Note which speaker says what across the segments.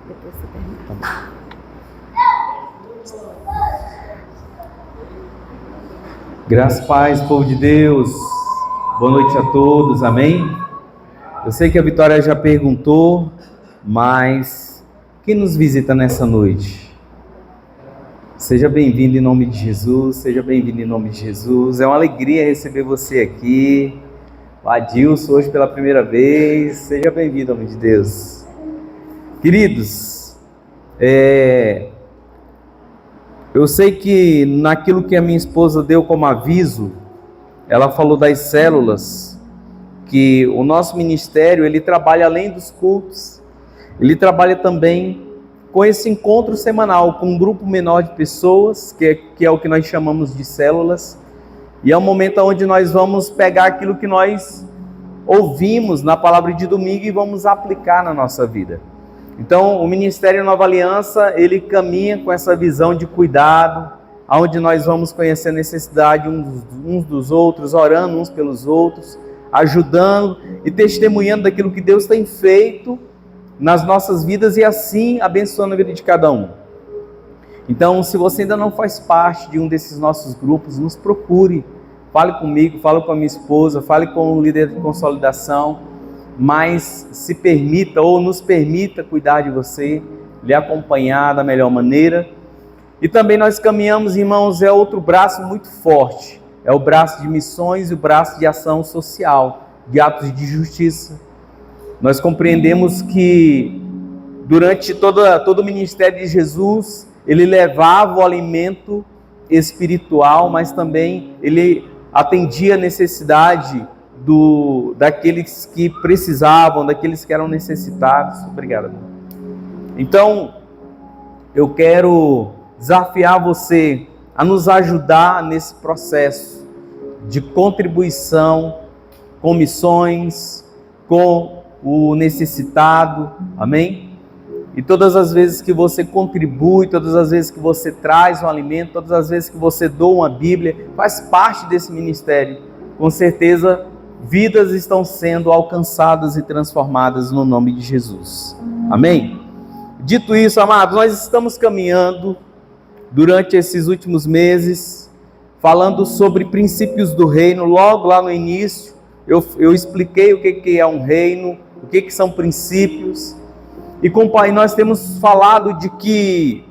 Speaker 1: Depois você termina.
Speaker 2: Graças e paz, povo de Deus. Boa noite a todos, amém? Eu sei que a Vitória já perguntou, mas quem nos visita nessa noite? Seja bem-vindo em nome de Jesus, seja bem-vindo em nome de Jesus. É uma alegria receber você aqui. O Adilson hoje pela primeira vez. Seja bem-vindo em nome de Deus. Queridos, eu sei que naquilo que a minha esposa deu como aviso, ela falou das células, que o nosso ministério, ele trabalha além dos cultos, ele trabalha também com esse encontro semanal, com um grupo menor de pessoas, que é o que nós chamamos de células, e é um momento onde nós vamos pegar aquilo que nós ouvimos na palavra de domingo e vamos aplicar na nossa vida. Então, o Ministério Nova Aliança, ele caminha com essa visão de cuidado, onde nós vamos conhecer a necessidade uns dos outros, orando uns pelos outros, ajudando e testemunhando daquilo que Deus tem feito nas nossas vidas e assim abençoando a vida de cada um. Então, se você ainda não faz parte de um desses nossos grupos, nos procure, fale comigo, fale com a minha esposa, fale com o líder de consolidação, mas se permita ou nos permita cuidar de você, lhe acompanhar da melhor maneira. E também nós caminhamos, irmãos, é outro braço muito forte, é o braço de missões e o braço de ação social, de atos de justiça. Nós compreendemos que durante todo o ministério de Jesus, ele levava o alimento espiritual, mas também ele atendia a necessidade daqueles que precisavam, daqueles que eram necessitados. Obrigado. Então, eu quero desafiar você a nos ajudar nesse processo de contribuição com missões, com o necessitado, amém? E todas as vezes que você contribui, todas as vezes que você traz um alimento, todas as vezes que você doa uma Bíblia, faz parte desse ministério. Com certeza, vidas estão sendo alcançadas e transformadas no nome de Jesus. Amém? Dito isso, amados, nós estamos caminhando durante esses últimos meses, falando sobre princípios do reino. Logo lá no início, eu expliquei o que é um reino, o que são princípios. E com o Pai, nós temos falado de que,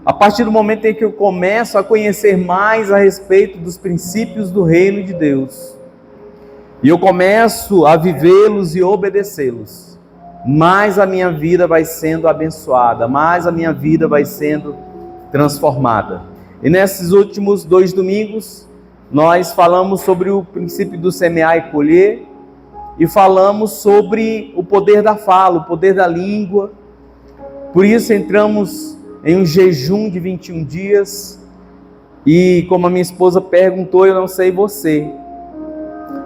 Speaker 2: a partir do momento em que eu começo a conhecer mais a respeito dos princípios do reino de Deus, e eu começo a vivê-los e obedecê-los, mais a minha vida vai sendo abençoada, mais a minha vida vai sendo transformada. E nesses últimos 2 domingos, nós falamos sobre o princípio do semear e colher, e falamos sobre o poder da fala, o poder da língua. Por isso entramos em um jejum de 21 dias, e como a minha esposa perguntou, eu não sei você,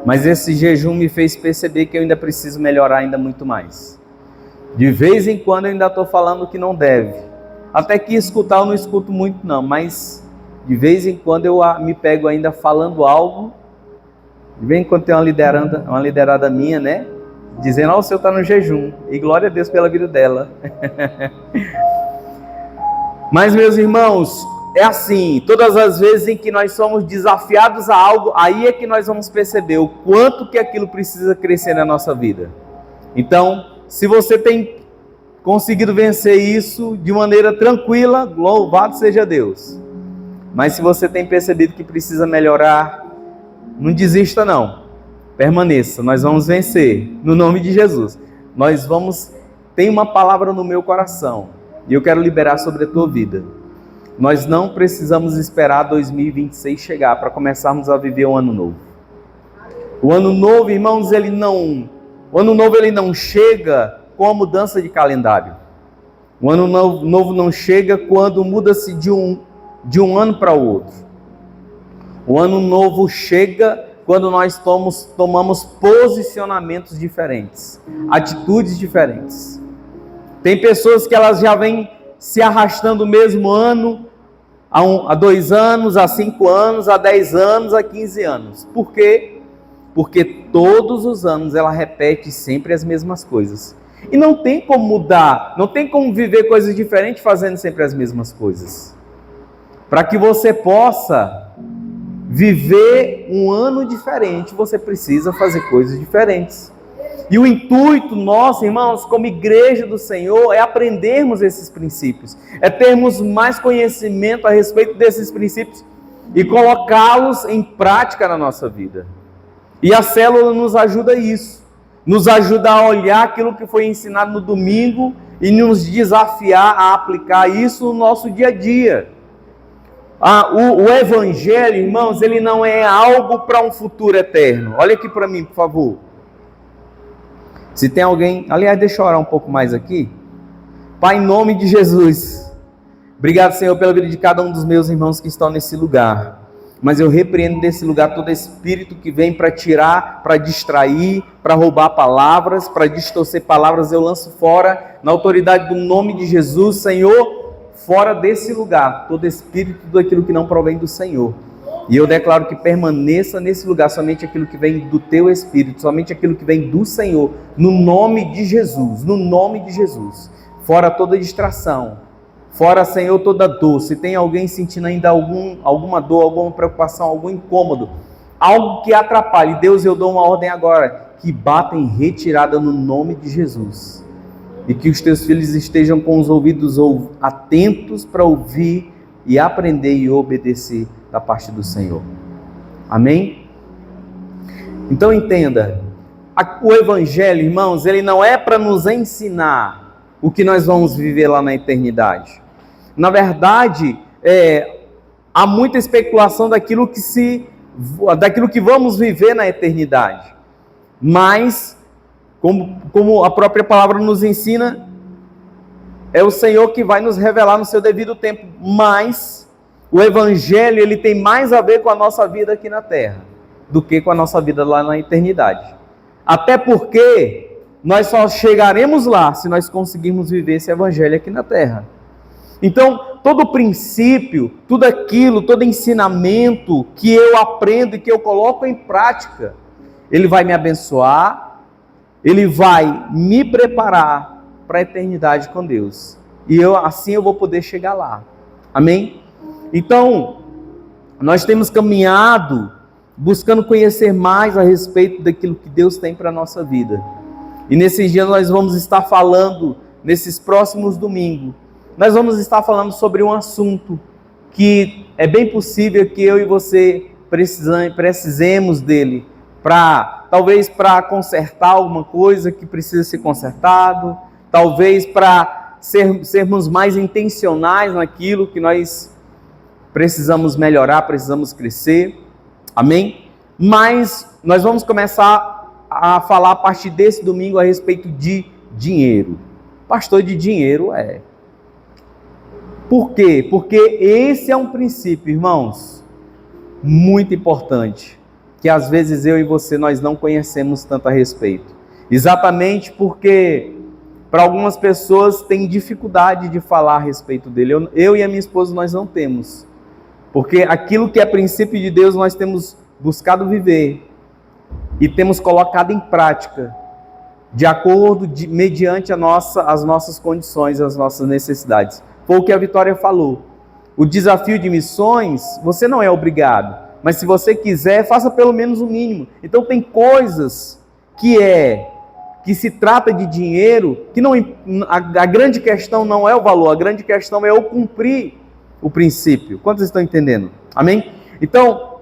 Speaker 2: mas esse jejum me fez perceber que eu ainda preciso melhorar ainda muito mais. De vez em quando eu ainda estou falando que não deve, até que escutar eu não escuto muito não, mas de vez em quando eu me pego ainda falando algo. De vez em quando tem uma liderada minha, né, dizendo, o senhor está no jejum, e glória a Deus pela vida dela. Mas, meus irmãos, é assim, todas as vezes em que nós somos desafiados a algo, aí é que nós vamos perceber o quanto que aquilo precisa crescer na nossa vida. Então, se você tem conseguido vencer isso de maneira tranquila, louvado seja Deus. Mas se você tem percebido que precisa melhorar, não desista não, permaneça, nós vamos vencer, no nome de Jesus. Tem uma palavra no meu coração, e eu quero liberar sobre a tua vida. Nós não precisamos esperar 2026 chegar para começarmos a viver um ano novo. O ano novo, irmãos, o ano novo ele não chega com a mudança de calendário. O ano novo não chega quando muda-se de um ano para o outro. O ano novo chega quando nós tomamos posicionamentos diferentes, atitudes diferentes. Tem pessoas que elas já vêm se arrastando o mesmo ano, há 2 anos, há 5 anos, há 10 anos, há 15 anos. Por quê? Porque todos os anos ela repete sempre as mesmas coisas. E não tem como mudar, não tem como viver coisas diferentes fazendo sempre as mesmas coisas. Para que você possa viver um ano diferente, você precisa fazer coisas diferentes. E o intuito nosso, irmãos, como igreja do Senhor, é aprendermos esses princípios, é termos mais conhecimento a respeito desses princípios e colocá-los em prática na nossa vida. E a célula nos ajuda a isso, nos ajuda a olhar aquilo que foi ensinado no domingo e nos desafiar a aplicar isso no nosso dia a dia. O evangelho, irmãos, ele não é algo para um futuro eterno. Olha aqui para mim, por favor. Se tem alguém... Aliás, deixa eu orar um pouco mais aqui. Pai, em nome de Jesus, obrigado, Senhor, pela vida de cada um dos meus irmãos que estão nesse lugar. Mas eu repreendo desse lugar todo espírito que vem para tirar, para distrair, para roubar palavras, para distorcer palavras. Eu lanço fora, na autoridade do nome de Jesus, Senhor, fora desse lugar, todo espírito, tudo aquilo que não provém do Senhor. E eu declaro que permaneça nesse lugar somente aquilo que vem do teu Espírito, somente aquilo que vem do Senhor, no nome de Jesus, no nome de Jesus. Fora toda distração, fora, Senhor, toda dor. Se tem alguém sentindo ainda alguma dor, alguma preocupação, algum incômodo, algo que atrapalhe, Deus, eu dou uma ordem agora, que bata em retirada no nome de Jesus. E que os teus filhos estejam com os ouvidos atentos para ouvir e aprender e obedecer da parte do Senhor. Amém? Então entenda, o Evangelho, irmãos, ele não é para nos ensinar o que nós vamos viver lá na eternidade. Na verdade, há muita especulação daquilo que vamos viver na eternidade. Mas, como a própria palavra nos ensina, é o Senhor que vai nos revelar no seu devido tempo. Mas o Evangelho, ele tem mais a ver com a nossa vida aqui na Terra do que com a nossa vida lá na eternidade. Até porque nós só chegaremos lá se nós conseguirmos viver esse Evangelho aqui na Terra. Então, todo princípio, tudo aquilo, todo ensinamento que eu aprendo e que eu coloco em prática, ele vai me abençoar, ele vai me preparar para a eternidade com Deus. E assim eu vou poder chegar lá. Amém? Então, nós temos caminhado buscando conhecer mais a respeito daquilo que Deus tem para a nossa vida. E nesses dias nós vamos estar falando, nesses próximos domingos, nós vamos estar falando sobre um assunto que é bem possível que eu e você precisemos dele, talvez para consertar alguma coisa que precisa ser consertado, talvez para sermos mais intencionais naquilo que nós precisamos melhorar, precisamos crescer, amém? Mas nós vamos começar a falar a partir desse domingo a respeito de dinheiro. Pastor, de dinheiro Por quê? Porque esse é um princípio, irmãos, muito importante, que às vezes eu e você nós não conhecemos tanto a respeito. Exatamente porque para algumas pessoas tem dificuldade de falar a respeito dele. Eu e a minha esposa nós não temos. Porque aquilo que é princípio de Deus nós temos buscado viver e temos colocado em prática de acordo, mediante as nossas condições, as nossas necessidades. Foi o que a Vitória falou. O desafio de missões, você não é obrigado, mas se você quiser, faça pelo menos o mínimo. Então tem coisas que se trata de dinheiro, que não, a grande questão não é o valor, a grande questão é o cumprir o princípio. Quantos estão entendendo? Amém? Então,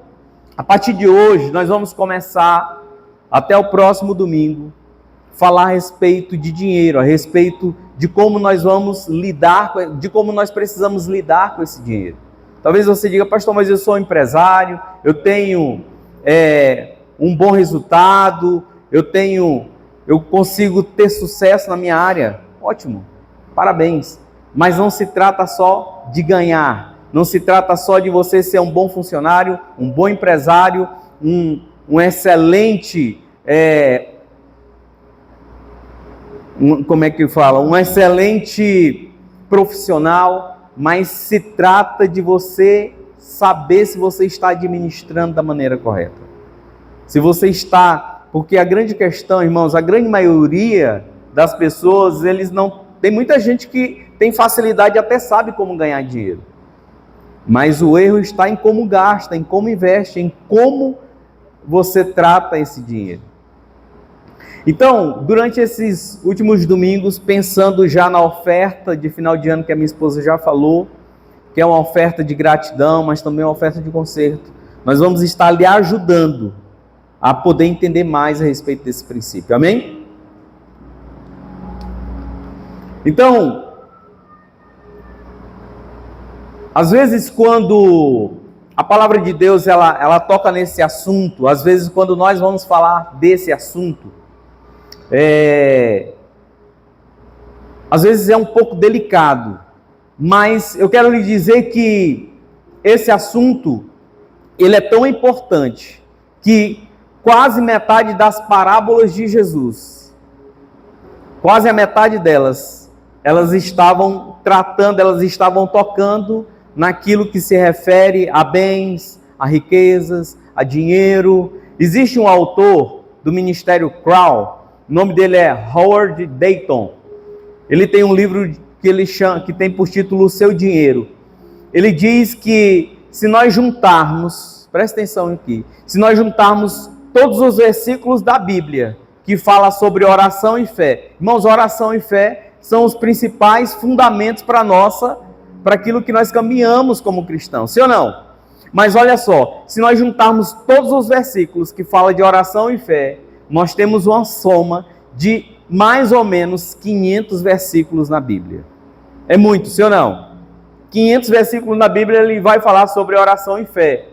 Speaker 2: a partir de hoje, nós vamos começar, até o próximo domingo, falar a respeito de dinheiro, a respeito de como nós vamos lidar, de como nós precisamos lidar com esse dinheiro. Talvez você diga, pastor, mas eu sou empresário, eu tenho um bom resultado, eu consigo ter sucesso na minha área. Ótimo, parabéns. Mas não se trata só de ganhar, não se trata só de você ser um bom funcionário, um bom empresário, um excelente, um excelente profissional, mas se trata de você saber se você está administrando da maneira correta. Se você está, porque a grande questão, irmãos, a grande maioria das pessoas, eles não... Tem muita gente que tem facilidade, até sabe como ganhar dinheiro. Mas o erro está em como gasta, em como investe, em como você trata esse dinheiro. Então, durante esses últimos domingos, pensando já na oferta de final de ano que a minha esposa já falou, que é uma oferta de gratidão, mas também uma oferta de conserto, nós vamos estar lhe ajudando a poder entender mais a respeito desse princípio. Amém? Então, às vezes quando a palavra de Deus ela toca nesse assunto, às vezes quando nós vamos falar desse assunto, às vezes é um pouco delicado, mas eu quero lhe dizer que esse assunto, ele é tão importante, que quase metade das parábolas de Jesus, quase a metade delas, elas estavam tratando, elas estavam tocando naquilo que se refere a bens, a riquezas, a dinheiro. Existe um autor do Ministério Crown, o nome dele é Howard Dayton. Ele tem um livro que tem por título O Seu Dinheiro. Ele diz que se nós juntarmos, presta atenção aqui, se nós juntarmos todos os versículos da Bíblia que fala sobre oração e fé, irmãos, oração e fé são os principais fundamentos para aquilo que nós caminhamos como cristãos, sim ou não? Mas olha só, se nós juntarmos todos os versículos que falam de oração e fé, nós temos uma soma de mais ou menos 500 versículos na Bíblia. É muito, sim ou não? 500 versículos na Bíblia, ele vai falar sobre oração e fé.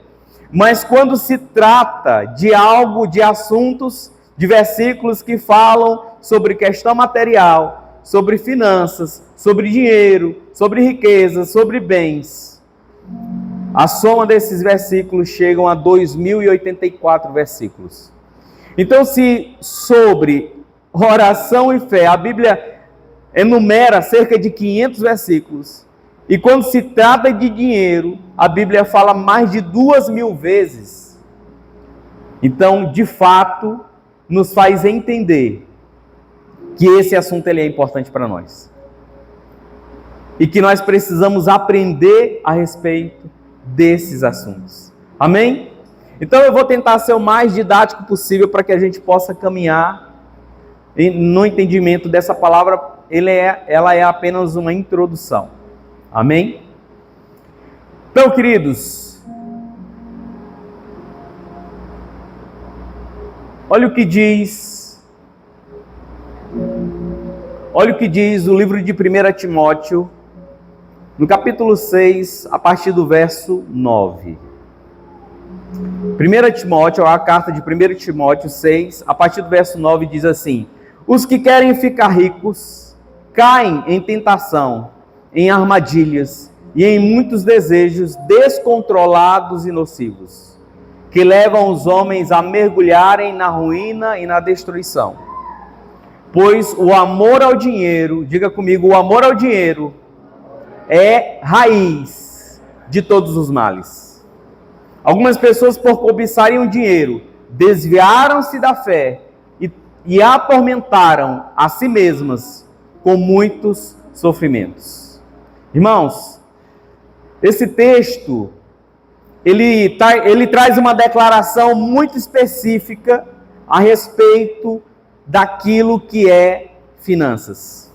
Speaker 2: Mas quando se trata de algo, de assuntos, de versículos que falam sobre questão material, sobre finanças, sobre dinheiro, sobre riquezas, sobre bens, a soma desses versículos chegam a 2084 versículos. Então, se sobre oração e fé a Bíblia enumera cerca de 500 versículos, e quando se trata de dinheiro, a Bíblia fala mais de 2.000 vezes. Então, de fato, nos faz entender que esse assunto ele é importante para nós. E que nós precisamos aprender a respeito desses assuntos. Amém? Então eu vou tentar ser o mais didático possível para que a gente possa caminhar no entendimento dessa palavra. Ela é apenas uma introdução. Amém? Então, queridos, olha o que diz o livro de 1 Timóteo, no capítulo 6, a partir do verso 9. 1 Timóteo, a carta de 1 Timóteo 6, a partir do verso 9, diz assim: os que querem ficar ricos caem em tentação, em armadilhas e em muitos desejos descontrolados e nocivos, que levam os homens a mergulharem na ruína e na destruição. Pois o amor ao dinheiro, diga comigo, o amor ao dinheiro é raiz de todos os males. Algumas pessoas, por cobiçarem o dinheiro, desviaram-se da fé e atormentaram a si mesmas com muitos sofrimentos. Irmãos, esse texto, ele traz uma declaração muito específica a respeito daquilo que é finanças.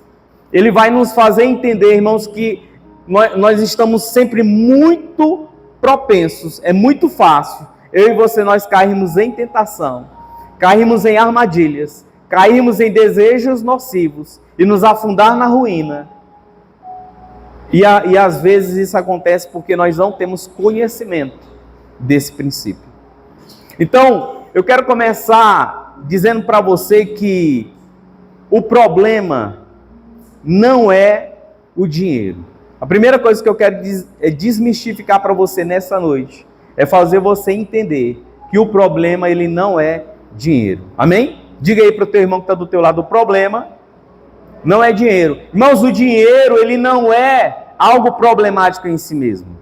Speaker 2: Ele vai nos fazer entender, irmãos, que nós estamos sempre muito propensos, é muito fácil, eu e você, nós caímos em tentação, caímos em armadilhas, caímos em desejos nocivos e nos afundar na ruína. E às vezes isso acontece porque nós não temos conhecimento desse princípio. Então, eu quero começar dizendo para você que o problema não é o dinheiro. A primeira coisa que eu quero desmistificar para você nessa noite é fazer você entender que o problema ele não é dinheiro. Amém? Diga aí para o teu irmão que está do teu lado, o problema não é dinheiro. Irmãos, o dinheiro ele não é algo problemático em si mesmo.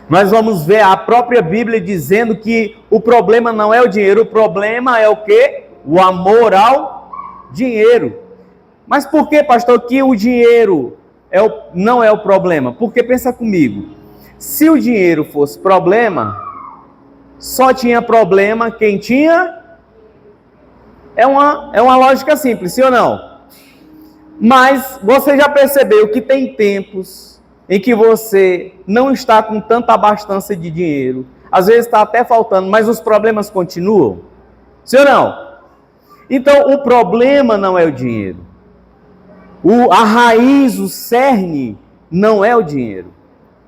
Speaker 2: Nós vamos ver a própria Bíblia dizendo que o problema não é o dinheiro, o problema é o quê? O amor ao dinheiro. Mas por que, pastor, que o dinheiro não é o problema? Porque pensa comigo, se o dinheiro fosse problema, só tinha problema quem tinha. É uma lógica simples, sim ou não? Mas você já percebeu que tem tempos em que você não está com tanta abastança de dinheiro, às vezes está até faltando, mas os problemas continuam? Sim ou não? Então o problema não é o dinheiro. A raiz, o cerne, não é o dinheiro.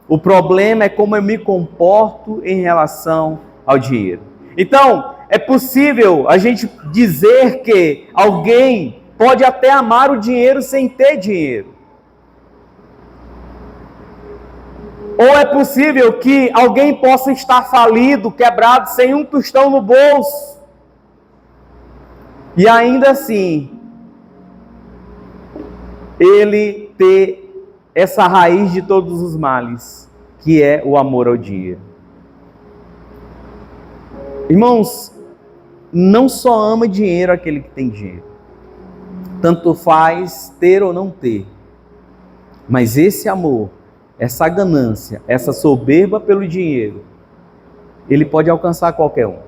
Speaker 2: O problema é como eu me comporto em relação ao dinheiro. Então, é possível a gente dizer que alguém pode até amar o dinheiro sem ter dinheiro. Ou é possível que alguém possa estar falido, quebrado, sem um tostão no bolso. E ainda assim, ele ter essa raiz de todos os males, que é o amor ao dinheiro. Irmãos, não só ama dinheiro aquele que tem dinheiro. Tanto faz ter ou não ter. Mas esse amor, essa ganância, essa soberba pelo dinheiro, ele pode alcançar qualquer um.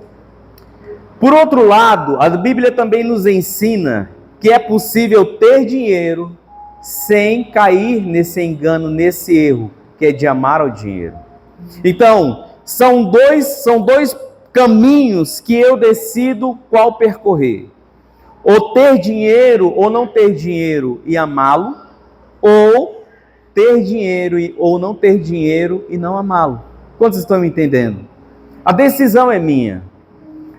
Speaker 2: Por outro lado, a Bíblia também nos ensina que é possível ter dinheiro sem cair nesse engano, nesse erro, que é de amar ao dinheiro. Então, são dois caminhos que eu decido qual percorrer. Ou ter dinheiro ou não ter dinheiro e amá-lo, ou ter dinheiro ou não ter dinheiro e não amá-lo. Quantos estão me entendendo? A decisão é minha.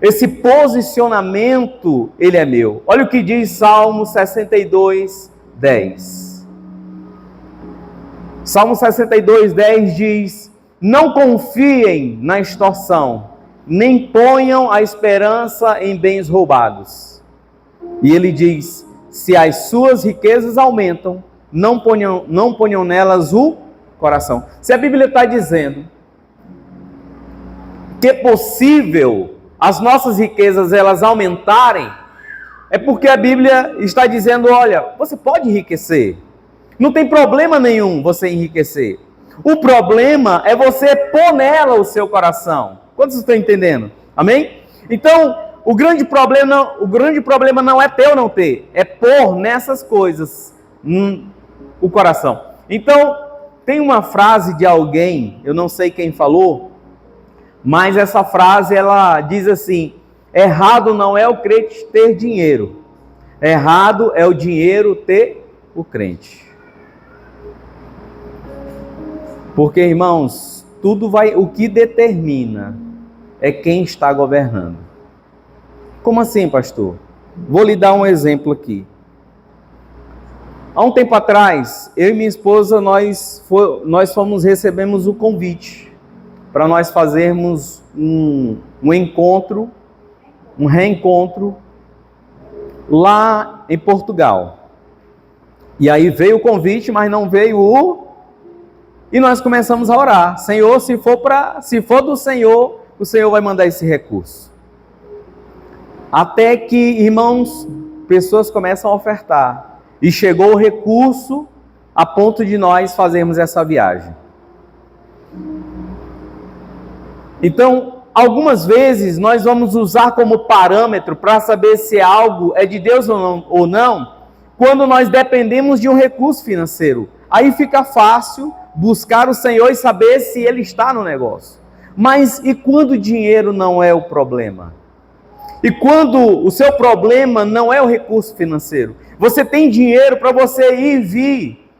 Speaker 2: Esse posicionamento, ele é meu. Olha o que diz Salmo 62, 10. Salmo 62, 10 diz: não confiem na extorsão, nem ponham a esperança em bens roubados. E ele diz: se as suas riquezas aumentam, não ponham nelas o coração. Se a Bíblia está dizendo que é possível as nossas riquezas elas aumentarem, é porque a Bíblia está dizendo: olha, você pode enriquecer. Não tem problema nenhum você enriquecer. O problema é você pôr nela o seu coração. Quantos estão entendendo? Amém? Então, o grande problema não é ter ou não ter, é pôr nessas coisas o coração. Então, tem uma frase de alguém, eu não sei quem falou, mas essa frase ela diz assim: errado não é o crente ter dinheiro, errado é o dinheiro ter o crente. Porque, irmãos, o que determina é quem está governando. Como assim, pastor? Vou lhe dar um exemplo aqui. Há um tempo atrás, eu e minha esposa, nós recebemos o convite para nós fazermos um reencontro lá em Portugal. E aí veio o convite, mas não veio E nós começamos a orar: Senhor, se for do Senhor, o Senhor vai mandar esse recurso. Até que, irmãos, pessoas começam a ofertar. E chegou o recurso a ponto de nós fazermos essa viagem. Então, algumas vezes nós vamos usar como parâmetro para saber se algo é de Deus ou não, quando nós dependemos de um recurso financeiro. Aí fica fácil buscar o Senhor e saber se Ele está no negócio. Mas e quando o dinheiro não é o problema? E quando o seu problema não é o recurso financeiro? Você tem dinheiro para você ir e vir,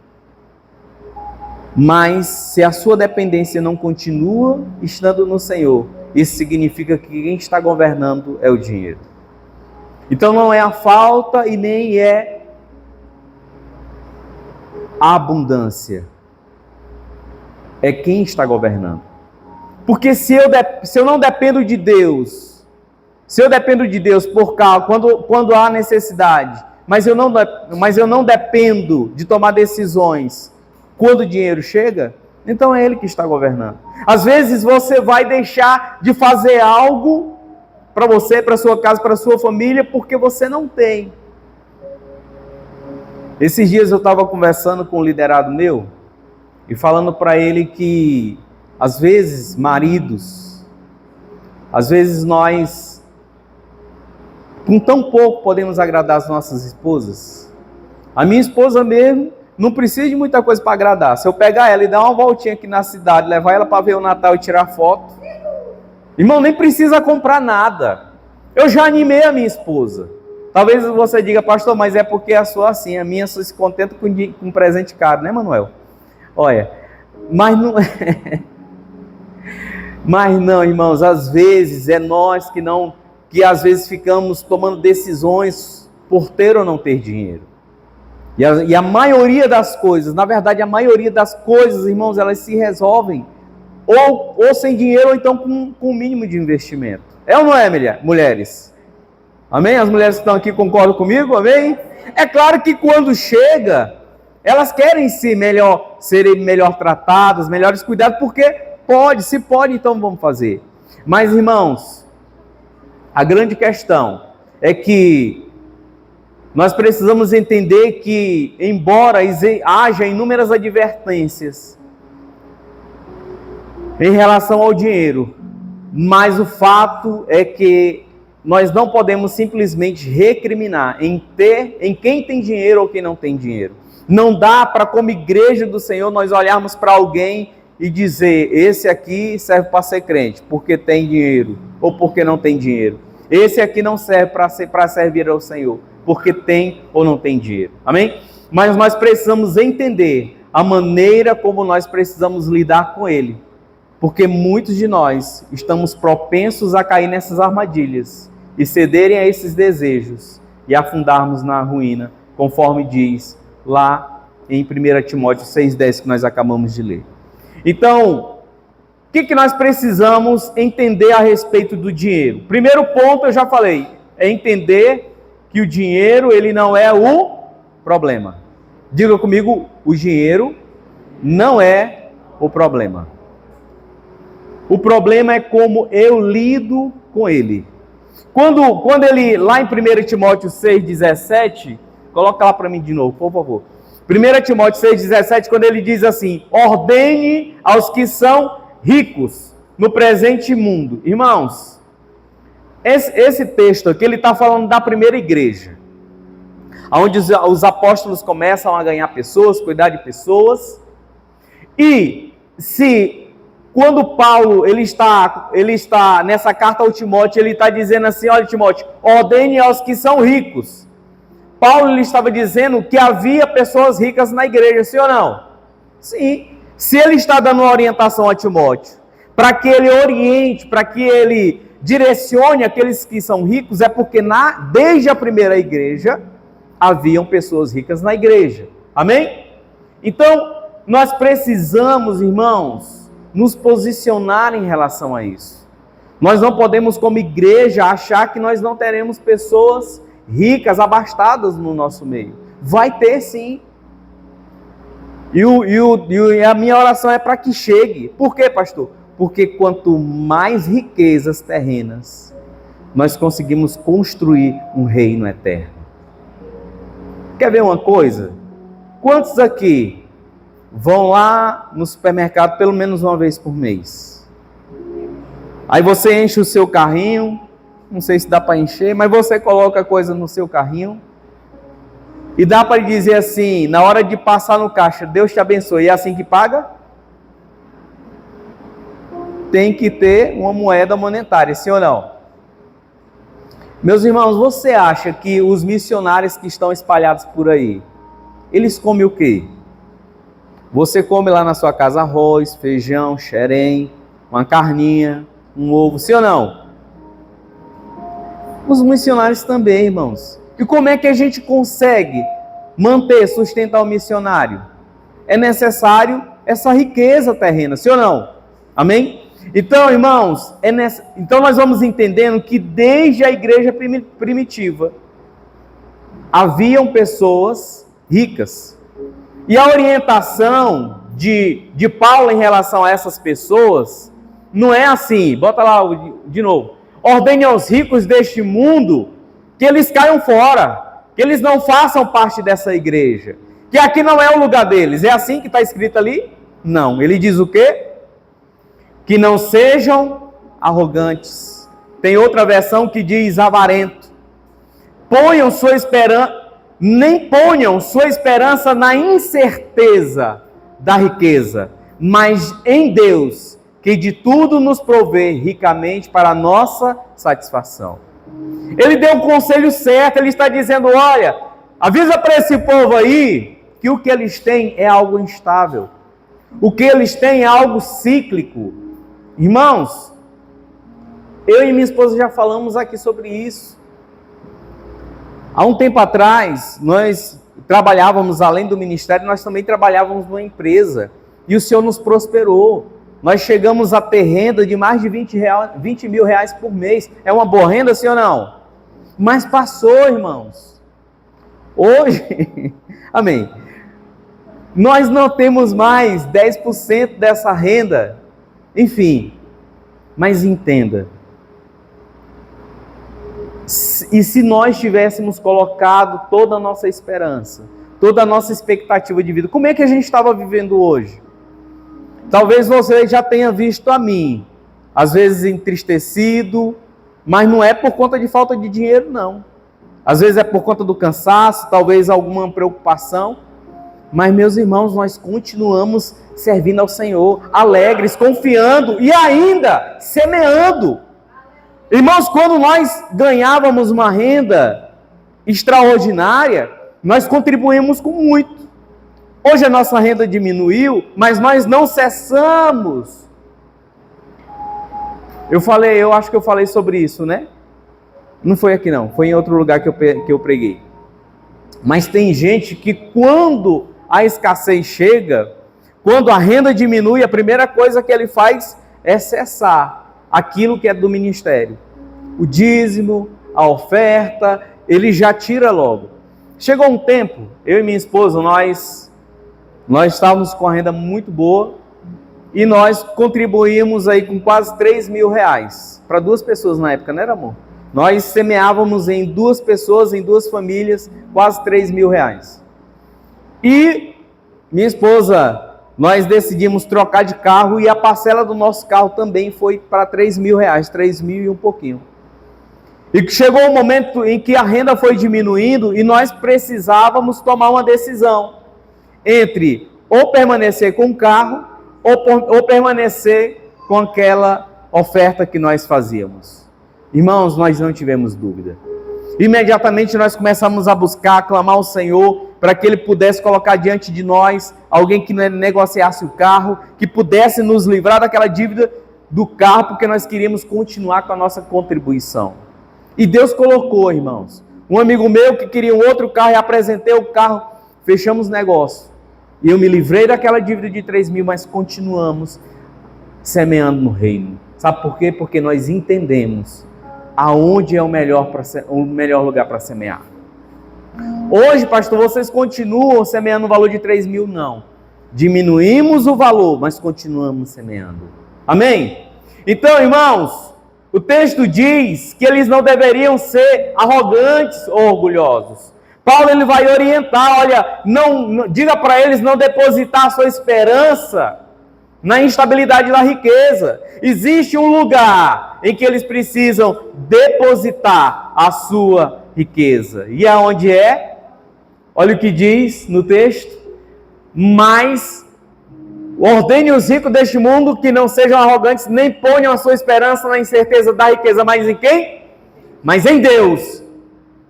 Speaker 2: mas se a sua dependência não continua estando no Senhor, isso significa que quem está governando é o dinheiro. Então não é a falta e nem é a abundância, é quem está governando. Porque se eu não dependo de Deus, por causa, quando há necessidade, mas eu não dependo de tomar decisões quando o dinheiro chega, então é Ele que está governando. Às vezes você vai deixar de fazer algo para você, para sua casa, para sua família, porque você não tem. Esses dias eu estava conversando com um liderado meu e falando para ele que, às vezes, maridos, às vezes nós, com tão pouco, podemos agradar as nossas esposas. A minha esposa mesmo não precisa de muita coisa para agradar. Se eu pegar ela e dar uma voltinha aqui na cidade, levar ela para ver o Natal e tirar foto, irmão, nem precisa comprar nada. Eu já animei a minha esposa. Talvez você diga, pastor, mas é porque a sua assim, a minha só se contenta com um presente caro, né, Manuel? Olha, mas não mas não, irmãos, às vezes é nós que às vezes ficamos tomando decisões por ter ou não ter dinheiro. E a maioria das coisas, na verdade a maioria das coisas, irmãos, elas se resolvem ou sem dinheiro ou então com o mínimo de investimento. É ou não é, mulheres? Amém? As mulheres que estão aqui concordam comigo? Amém? É claro que quando chega, elas querem serem melhor tratadas, melhores cuidados, porque se pode, então vamos fazer. Mas, irmãos, a grande questão é que nós precisamos entender que, embora haja inúmeras advertências em relação ao dinheiro, mas o fato é que nós não podemos simplesmente recriminar em quem tem dinheiro ou quem não tem dinheiro. Não dá para, como igreja do Senhor, nós olharmos para alguém e dizer, esse aqui serve para ser crente, porque tem dinheiro, ou porque não tem dinheiro. Esse aqui não serve para servir ao Senhor, porque tem ou não tem dinheiro. Amém? Mas nós precisamos entender a maneira como nós precisamos lidar com ele. Porque muitos de nós estamos propensos a cair nessas armadilhas e cederem a esses desejos e afundarmos na ruína, conforme diz lá em 1 Timóteo 6,10 que nós acabamos de ler. Então, o que nós precisamos entender a respeito do dinheiro? Primeiro ponto, eu já falei, é entender que o dinheiro ele não é o problema. Diga comigo, o dinheiro não é o problema. O problema é como eu lido com ele. Quando ele, lá em 1 Timóteo 6,17, coloca lá para mim de novo, por favor. 1 Timóteo 6,17, quando ele diz assim, ordene aos que são ricos no presente mundo. Irmãos, esse texto aqui, ele está falando da primeira igreja, onde os apóstolos começam a ganhar pessoas, cuidar de pessoas, e quando Paulo ele está nessa carta ao Timóteo, ele está dizendo assim, olha Timóteo, ordene aos que são ricos. Paulo ele estava dizendo que havia pessoas ricas na igreja, sim ou não? Sim. Se ele está dando uma orientação a Timóteo, para que ele oriente, para que ele direcione aqueles que são ricos, é porque desde a primeira igreja, haviam pessoas ricas na igreja. Amém? Então, nós precisamos, irmãos, nos posicionar em relação a isso. Nós não podemos, como igreja, achar que nós não teremos pessoas ricas, abastadas no nosso meio. Vai ter sim. E a minha oração é para que chegue. Por quê, pastor? Porque quanto mais riquezas terrenas, nós conseguimos construir um reino eterno. Quer ver uma coisa? Quantos aqui vão lá no supermercado pelo menos uma vez por mês? Aí você enche o seu carrinho, não sei se dá para encher, mas você coloca coisa no seu carrinho e dá para dizer assim, na hora de passar no caixa, Deus te abençoe, é assim que paga? Tem que ter uma moeda monetária, sim ou não? Meus irmãos, você acha que os missionários que estão espalhados por aí, eles comem o quê? Você come lá na sua casa arroz, feijão, xerém, uma carninha, um ovo, sim ou não? Os missionários também, irmãos. E como é que a gente consegue sustentar o missionário? É necessário essa riqueza terrena, sim ou não? Amém? Então, irmãos, então nós vamos entendendo que desde a igreja primitiva, haviam pessoas ricas. E a orientação de Paulo em relação a essas pessoas não é assim, bota lá de novo, ordene aos ricos deste mundo que eles caiam fora. que eles não façam parte dessa igreja, que aqui não é o lugar deles. É assim que está escrito ali? Não. Ele diz o quê? Que não sejam arrogantes. Tem outra versão que diz avarento. Nem ponham sua esperança na incerteza da riqueza, mas em Deus, que de tudo nos provê ricamente para a nossa satisfação. Ele deu um conselho certo, ele está dizendo, olha, avisa para esse povo aí, que o que eles têm é algo instável. O que eles têm é algo cíclico. Irmãos, eu e minha esposa já falamos aqui sobre isso. Há um tempo atrás, nós trabalhávamos, além do ministério, nós também trabalhávamos numa empresa. E o Senhor nos prosperou. Nós chegamos a ter renda de mais de 20 mil reais por mês. É uma boa renda, sim ou não? Mas passou, irmãos. Hoje, amém, nós não temos mais 10% dessa renda. Enfim, mas entenda. E se nós tivéssemos colocado toda a nossa esperança, toda a nossa expectativa de vida, como é que a gente estava vivendo hoje? Talvez você já tenha visto a mim, às vezes entristecido, mas não é por conta de falta de dinheiro, não. Às vezes é por conta do cansaço, talvez alguma preocupação. Mas, meus irmãos, nós continuamos servindo ao Senhor, alegres, confiando e ainda semeando. Irmãos, quando nós ganhávamos uma renda extraordinária, nós contribuímos com muito. Hoje a nossa renda diminuiu, mas nós não cessamos. Eu acho que eu falei sobre isso, né? Não foi aqui não, foi em outro lugar que eu preguei. Mas tem gente que quando a escassez chega, quando a renda diminui, a primeira coisa que ele faz é cessar aquilo que é do ministério. O dízimo, a oferta, ele já tira logo. Chegou um tempo, eu e minha esposa, nós estávamos com a renda muito boa e nós contribuímos aí com quase 3 mil reais para 2 pessoas na época, não era, amor? Nós semeávamos em 2 pessoas, em 2 famílias, quase 3 mil reais. E minha esposa, nós decidimos trocar de carro e a parcela do nosso carro também foi para 3 mil reais, 3 mil e um pouquinho. E chegou um momento em que a renda foi diminuindo e nós precisávamos tomar uma decisão entre ou permanecer com o carro ou permanecer com aquela oferta que nós fazíamos. Irmãos, nós não tivemos dúvida. Imediatamente nós começamos a buscar, a clamar ao Senhor para que Ele pudesse colocar diante de nós alguém que negociasse o carro, que pudesse nos livrar daquela dívida do carro, porque nós queríamos continuar com a nossa contribuição. E Deus colocou, irmãos, um amigo meu que queria um outro carro e apresentei o carro, fechamos negócio. E eu me livrei daquela dívida de 3 mil, mas continuamos semeando no reino. Sabe por quê? Porque nós entendemos aonde é o melhor lugar para semear. Hoje, pastor, vocês continuam semeando o valor de 3 mil? Não. Diminuímos o valor, mas continuamos semeando. Amém? Então, irmãos, o texto diz que eles não deveriam ser arrogantes ou orgulhosos. Paulo ele vai orientar, olha, não diga para eles não depositar a sua esperança na instabilidade da riqueza. Existe um lugar em que eles precisam depositar a sua riqueza. E aonde é? Olha o que diz no texto. Mas ordene os ricos deste mundo que não sejam arrogantes, nem ponham a sua esperança na incerteza da riqueza. Mas em quem? Mas em Deus,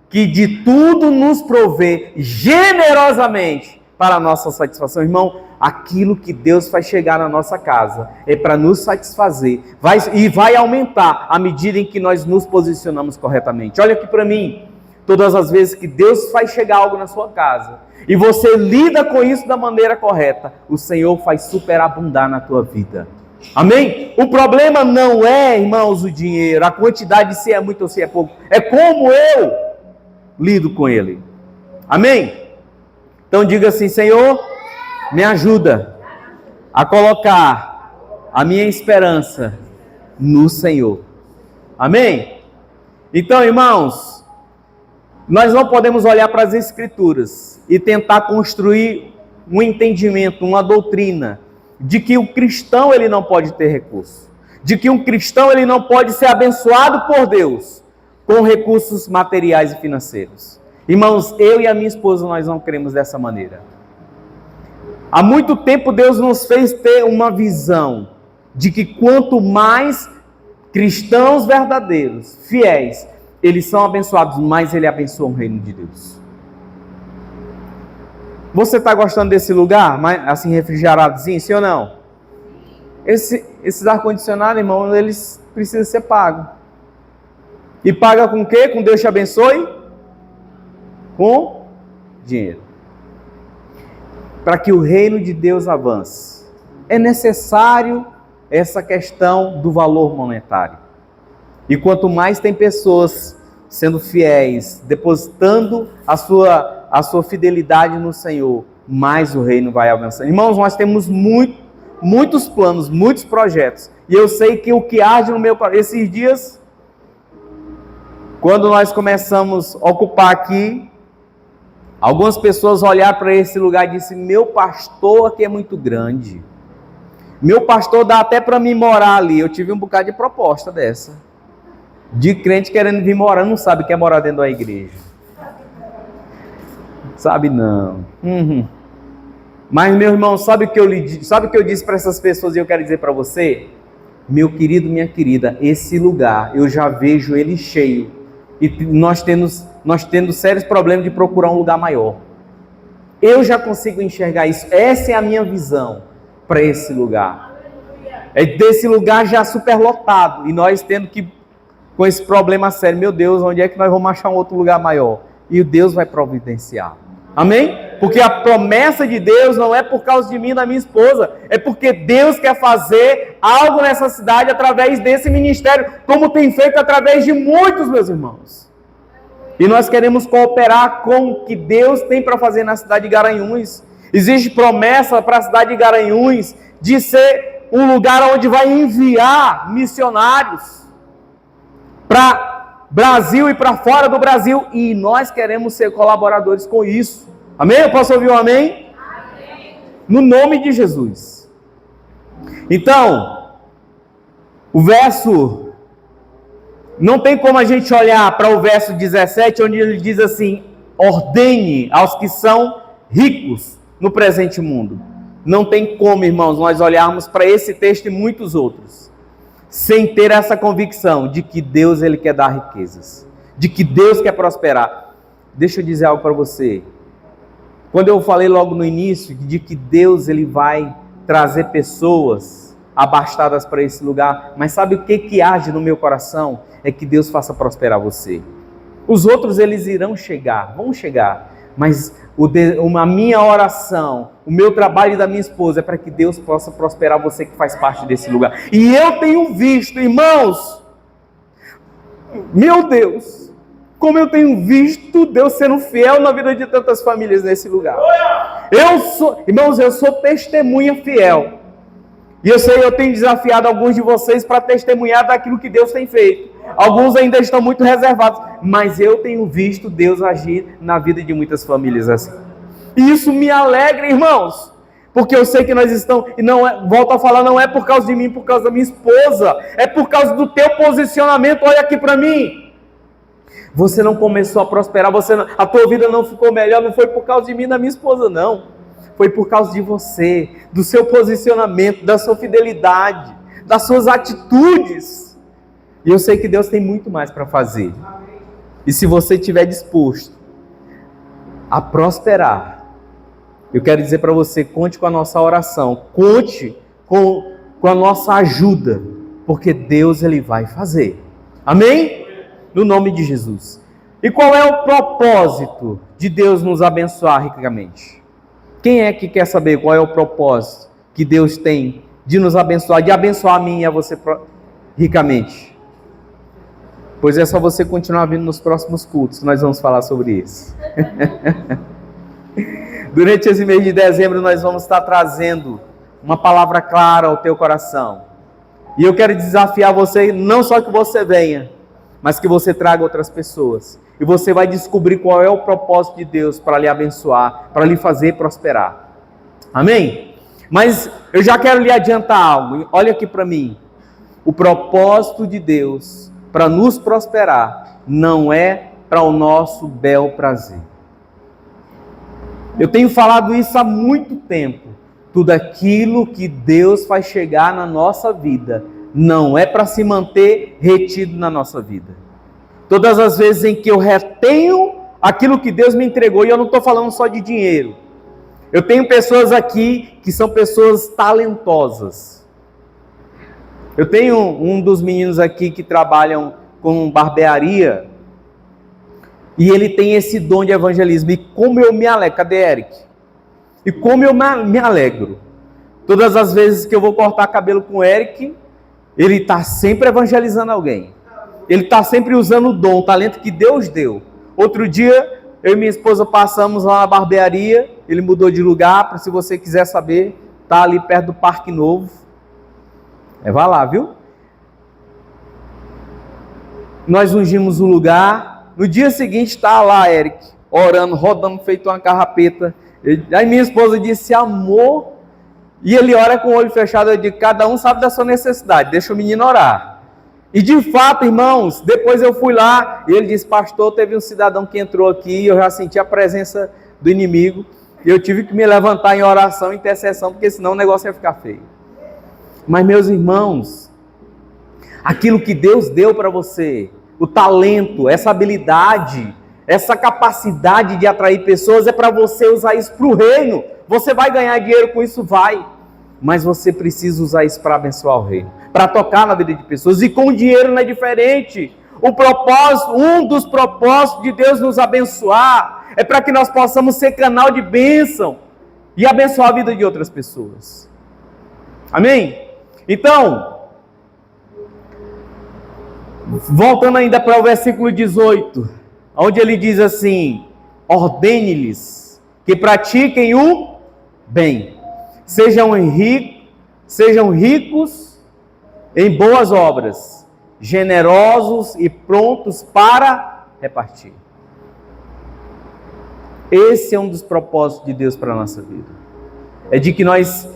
Speaker 2: que de tudo nos provê generosamente para a nossa satisfação. Irmão, aquilo que Deus faz chegar na nossa casa é para nos satisfazer e vai aumentar à medida em que nós nos posicionamos corretamente. Olha aqui para mim, todas as vezes que Deus faz chegar algo na sua casa e você lida com isso da maneira correta, o Senhor faz superabundar na tua vida. Amém? O problema não é, irmãos, o dinheiro, a quantidade, se é muito ou se é pouco, é como eu lido com ele. Amém? Então diga assim: Senhor, me ajuda a colocar a minha esperança no Senhor. Amém? Então, irmãos, Nós não podemos olhar para as Escrituras e tentar construir um entendimento, uma doutrina de que o cristão ele não pode ter recurso, de que um cristão ele não pode ser abençoado por Deus com recursos materiais e financeiros. Irmãos, eu e a minha esposa, nós não cremos dessa maneira. Há muito tempo Deus nos fez ter uma visão de que quanto mais cristãos verdadeiros, fiéis, eles são abençoados, mais Ele abençoa o reino de Deus. Você está gostando desse lugar? Assim, refrigeradozinho, sim ou não? Esses ar-condicionados, irmão, eles precisam ser pagos. E paga com o quê? Com Deus te abençoe? Com dinheiro. Para que o reino de Deus avance, é necessário essa questão do valor monetário. E quanto mais tem pessoas sendo fiéis, depositando a sua fidelidade no Senhor, mais o reino vai avançando. Irmãos, nós temos muitos planos, muitos projetos. E eu sei que o que arde no meu coração, esses dias, quando nós começamos a ocupar aqui, algumas pessoas olharam para esse lugar e disseram: meu pastor aqui é muito grande. Meu pastor dá até para mim morar ali. Eu tive um bocado de proposta dessa. De crente querendo vir morar, não sabe que é morar dentro da igreja. Sabe não. Mas, meu irmão, sabe o que eu disse para essas pessoas e eu quero dizer para você? Meu querido, minha querida, esse lugar, eu já vejo ele cheio. E nós tendo sérios problemas de procurar um lugar maior. Eu já consigo enxergar isso. Essa é a minha visão para esse lugar. É desse lugar já superlotado. E nós tendo que, com esse problema sério, meu Deus, onde é que nós vamos achar um outro lugar maior? E Deus vai providenciar. Amém? Porque a promessa de Deus não é por causa de mim e da minha esposa. É porque Deus quer fazer algo nessa cidade através desse ministério, como tem feito através de muitos, meus irmãos. E nós queremos cooperar com o que Deus tem para fazer na cidade de Garanhuns. Existe promessa para a cidade de Garanhuns de ser um lugar onde vai enviar missionários para Brasil e para fora do Brasil. E nós queremos ser colaboradores com isso. Amém? Eu posso ouvir um amém? Amém. No nome de Jesus. Então, o verso... Não tem como a gente olhar para o verso 17, onde ele diz assim: ordene aos que são ricos no presente mundo. Não tem como, irmãos, nós olharmos para esse texto e muitos outros, sem ter essa convicção de que Deus ele quer dar riquezas, de que Deus quer prosperar. Deixa eu dizer algo para você. Quando eu falei logo no início de que Deus ele vai trazer pessoas abastadas para esse lugar, mas sabe o que age no meu coração? É que Deus faça prosperar você. Os outros eles irão chegar, vão chegar, mas a minha oração, o meu trabalho da minha esposa é para que Deus possa prosperar você que faz parte desse lugar. E eu tenho visto, irmãos, meu Deus, como eu tenho visto Deus sendo fiel na vida de tantas famílias nesse lugar. Irmãos, eu sou testemunha fiel. E eu tenho desafiado alguns de vocês para testemunhar daquilo que Deus tem feito. Alguns ainda estão muito reservados, mas eu tenho visto Deus agir na vida de muitas famílias assim. E isso me alegra, irmãos, porque eu sei que nós estamos, e não é, volto a falar, não é por causa de mim, por causa da minha esposa, é por causa do teu posicionamento. Olha aqui para mim. Você não começou a prosperar, a tua vida não ficou melhor, não foi por causa de mim e da minha esposa, não. Foi por causa de você, do seu posicionamento, da sua fidelidade, das suas atitudes. E eu sei que Deus tem muito mais para fazer. E se você estiver disposto a prosperar, eu quero dizer para você, conte com a nossa oração, conte com a nossa ajuda, porque Deus ele vai fazer. Amém? No nome de Jesus. E qual é o propósito de Deus nos abençoar ricamente? Quem é que quer saber qual é o propósito que Deus tem de nos abençoar, de abençoar a mim e a você ricamente? Pois é só você continuar vindo nos próximos cultos, nós vamos falar sobre isso. Durante esse mês de dezembro nós vamos estar trazendo uma palavra clara ao teu coração. E eu quero desafiar você, não só que você venha, mas que você traga outras pessoas. E você vai descobrir qual é o propósito de Deus para lhe abençoar, para lhe fazer prosperar. Amém? Mas eu já quero lhe adiantar algo. Olha aqui para mim. O propósito de Deus para nos prosperar não é para o nosso bel prazer. Eu tenho falado isso há muito tempo. Tudo aquilo que Deus faz chegar na nossa vida não é para se manter retido na nossa vida. Todas as vezes em que eu retenho aquilo que Deus me entregou, e eu não estou falando só de dinheiro. Eu tenho pessoas aqui que são pessoas talentosas. Eu tenho um dos meninos aqui que trabalham com barbearia, e ele tem esse dom de evangelismo. E como eu me alegro, cadê Eric? E como eu me alegro. Todas as vezes que eu vou cortar cabelo com o Eric, ele está sempre evangelizando alguém. Ele está sempre usando o dom, o talento que Deus deu. Outro dia, eu e minha esposa passamos lá na barbearia, ele mudou de lugar, para se você quiser saber, está ali perto do Parque Novo. Vá lá, viu? Nós ungimos o lugar, no dia seguinte está lá Eric, orando, rodando, feito uma carrapeta. Aí minha esposa disse, amor, e ele ora com o olho fechado. Eu digo, cada um sabe da sua necessidade, deixa o menino orar. E de fato, irmãos, depois eu fui lá, e ele disse, pastor, teve um cidadão que entrou aqui, e eu já senti a presença do inimigo, e eu tive que me levantar em oração, intercessão, porque senão o negócio ia ficar feio. Mas meus irmãos, aquilo que Deus deu para você, o talento, essa habilidade, essa capacidade de atrair pessoas, é para você usar isso para o reino. Você vai ganhar dinheiro com isso? Vai. Mas você precisa usar isso para abençoar o reino, para tocar na vida de pessoas. E com o dinheiro não é diferente. O propósito, um dos propósitos de Deus nos abençoar, é para que nós possamos ser canal de bênção e abençoar a vida de outras pessoas. Amém? Então, voltando ainda para o versículo 18, onde ele diz assim, ordene-lhes que pratiquem o bem, sejam ricos em boas obras, generosos e prontos para repartir. Esse é um dos propósitos de Deus para a nossa vida. É de que nós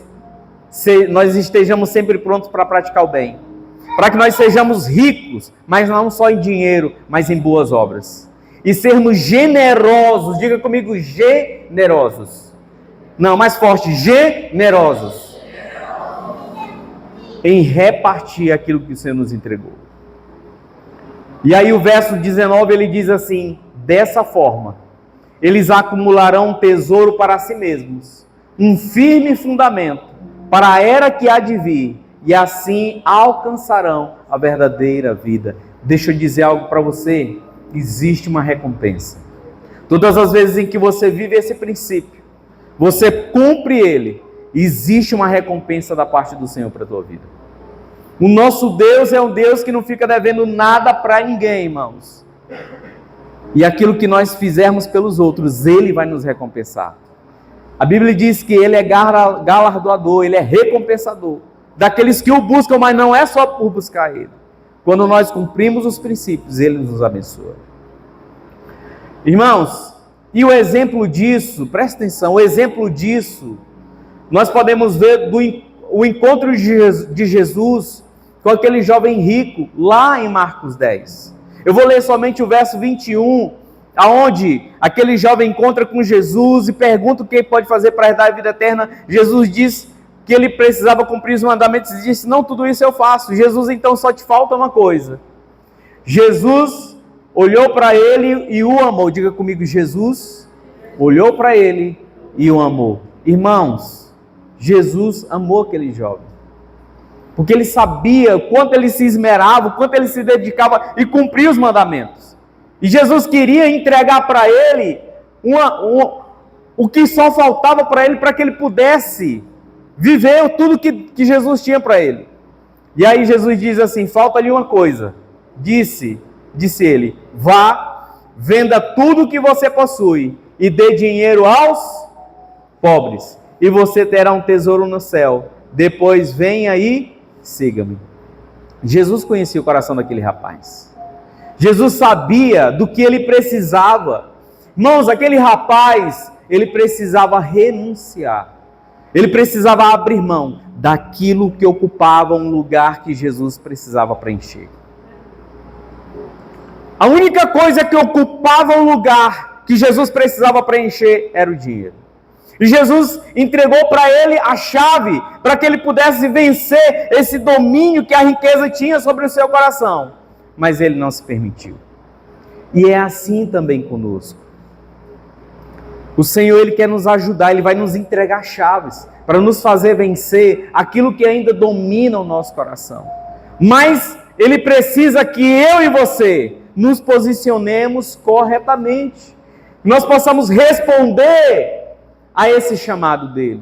Speaker 2: estejamos sempre prontos para praticar o bem. Para que nós sejamos ricos, mas não só em dinheiro, mas em boas obras. E sermos generosos, diga comigo, generosos. Não, mais forte, generosos. Em repartir aquilo que o Senhor nos entregou. E aí o verso 19, ele diz assim, dessa forma, eles acumularão um tesouro para si mesmos, um firme fundamento para a era que há de vir, e assim alcançarão a verdadeira vida. Deixa eu dizer algo para você, existe uma recompensa. Todas as vezes em que você vive esse princípio, você cumpre ele, existe uma recompensa da parte do Senhor para a tua vida. O nosso Deus é um Deus que não fica devendo nada para ninguém, irmãos. E aquilo que nós fizermos pelos outros, Ele vai nos recompensar. A Bíblia diz que Ele é galardoador, Ele é recompensador daqueles que o buscam, mas não é só por buscar Ele. Quando nós cumprimos os princípios, Ele nos abençoa. Irmãos, e o exemplo disso, presta atenção, o exemplo disso, nós podemos ver o encontro de Jesus com aquele jovem rico, lá em Marcos 10. Eu vou ler somente o verso 21, aonde aquele jovem encontra com Jesus e pergunta o que ele pode fazer para herdar a vida eterna. Jesus diz que ele precisava cumprir os mandamentos e disse, não, tudo isso eu faço. Jesus, então, só te falta uma coisa. Jesus olhou para ele e o amou. Diga comigo, Jesus olhou para ele e o amou. Irmãos, Jesus amou aquele jovem, porque ele sabia o quanto ele se esmerava, o quanto ele se dedicava e cumpria os mandamentos. E Jesus queria entregar para ele o que só faltava para ele, para que ele pudesse viver tudo que Jesus tinha para ele. E aí Jesus diz assim, falta-lhe uma coisa. Disse ele, vá, venda tudo o que você possui e dê dinheiro aos pobres, e você terá um tesouro no céu. Depois venha e siga-me. Jesus conhecia o coração daquele rapaz. Jesus sabia do que ele precisava. Irmãos, aquele rapaz, ele precisava renunciar. Ele precisava abrir mão daquilo que ocupava um lugar que Jesus precisava preencher. A única coisa que ocupava um lugar que Jesus precisava preencher era o dinheiro. E Jesus entregou para ele a chave para que ele pudesse vencer esse domínio que a riqueza tinha sobre o seu coração. Mas ele não se permitiu. E é assim também conosco. O Senhor, Ele quer nos ajudar, Ele vai nos entregar chaves para nos fazer vencer aquilo que ainda domina o nosso coração. Mas Ele precisa que eu e você nos posicionemos corretamente. Nós possamos responder a esse chamado dEle.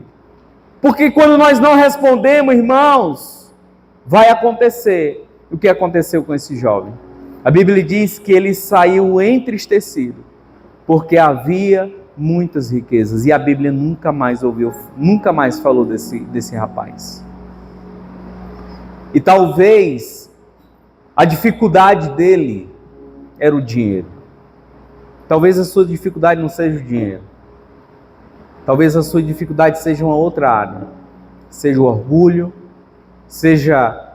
Speaker 2: Porque quando nós não respondemos, irmãos, vai acontecer o que aconteceu com esse jovem. A Bíblia diz que ele saiu entristecido, porque havia muitas riquezas, e a Bíblia nunca mais falou desse rapaz. E talvez a dificuldade dele era o dinheiro. Talvez a sua dificuldade não seja o dinheiro. Talvez a sua dificuldade seja uma outra área. Seja o orgulho, seja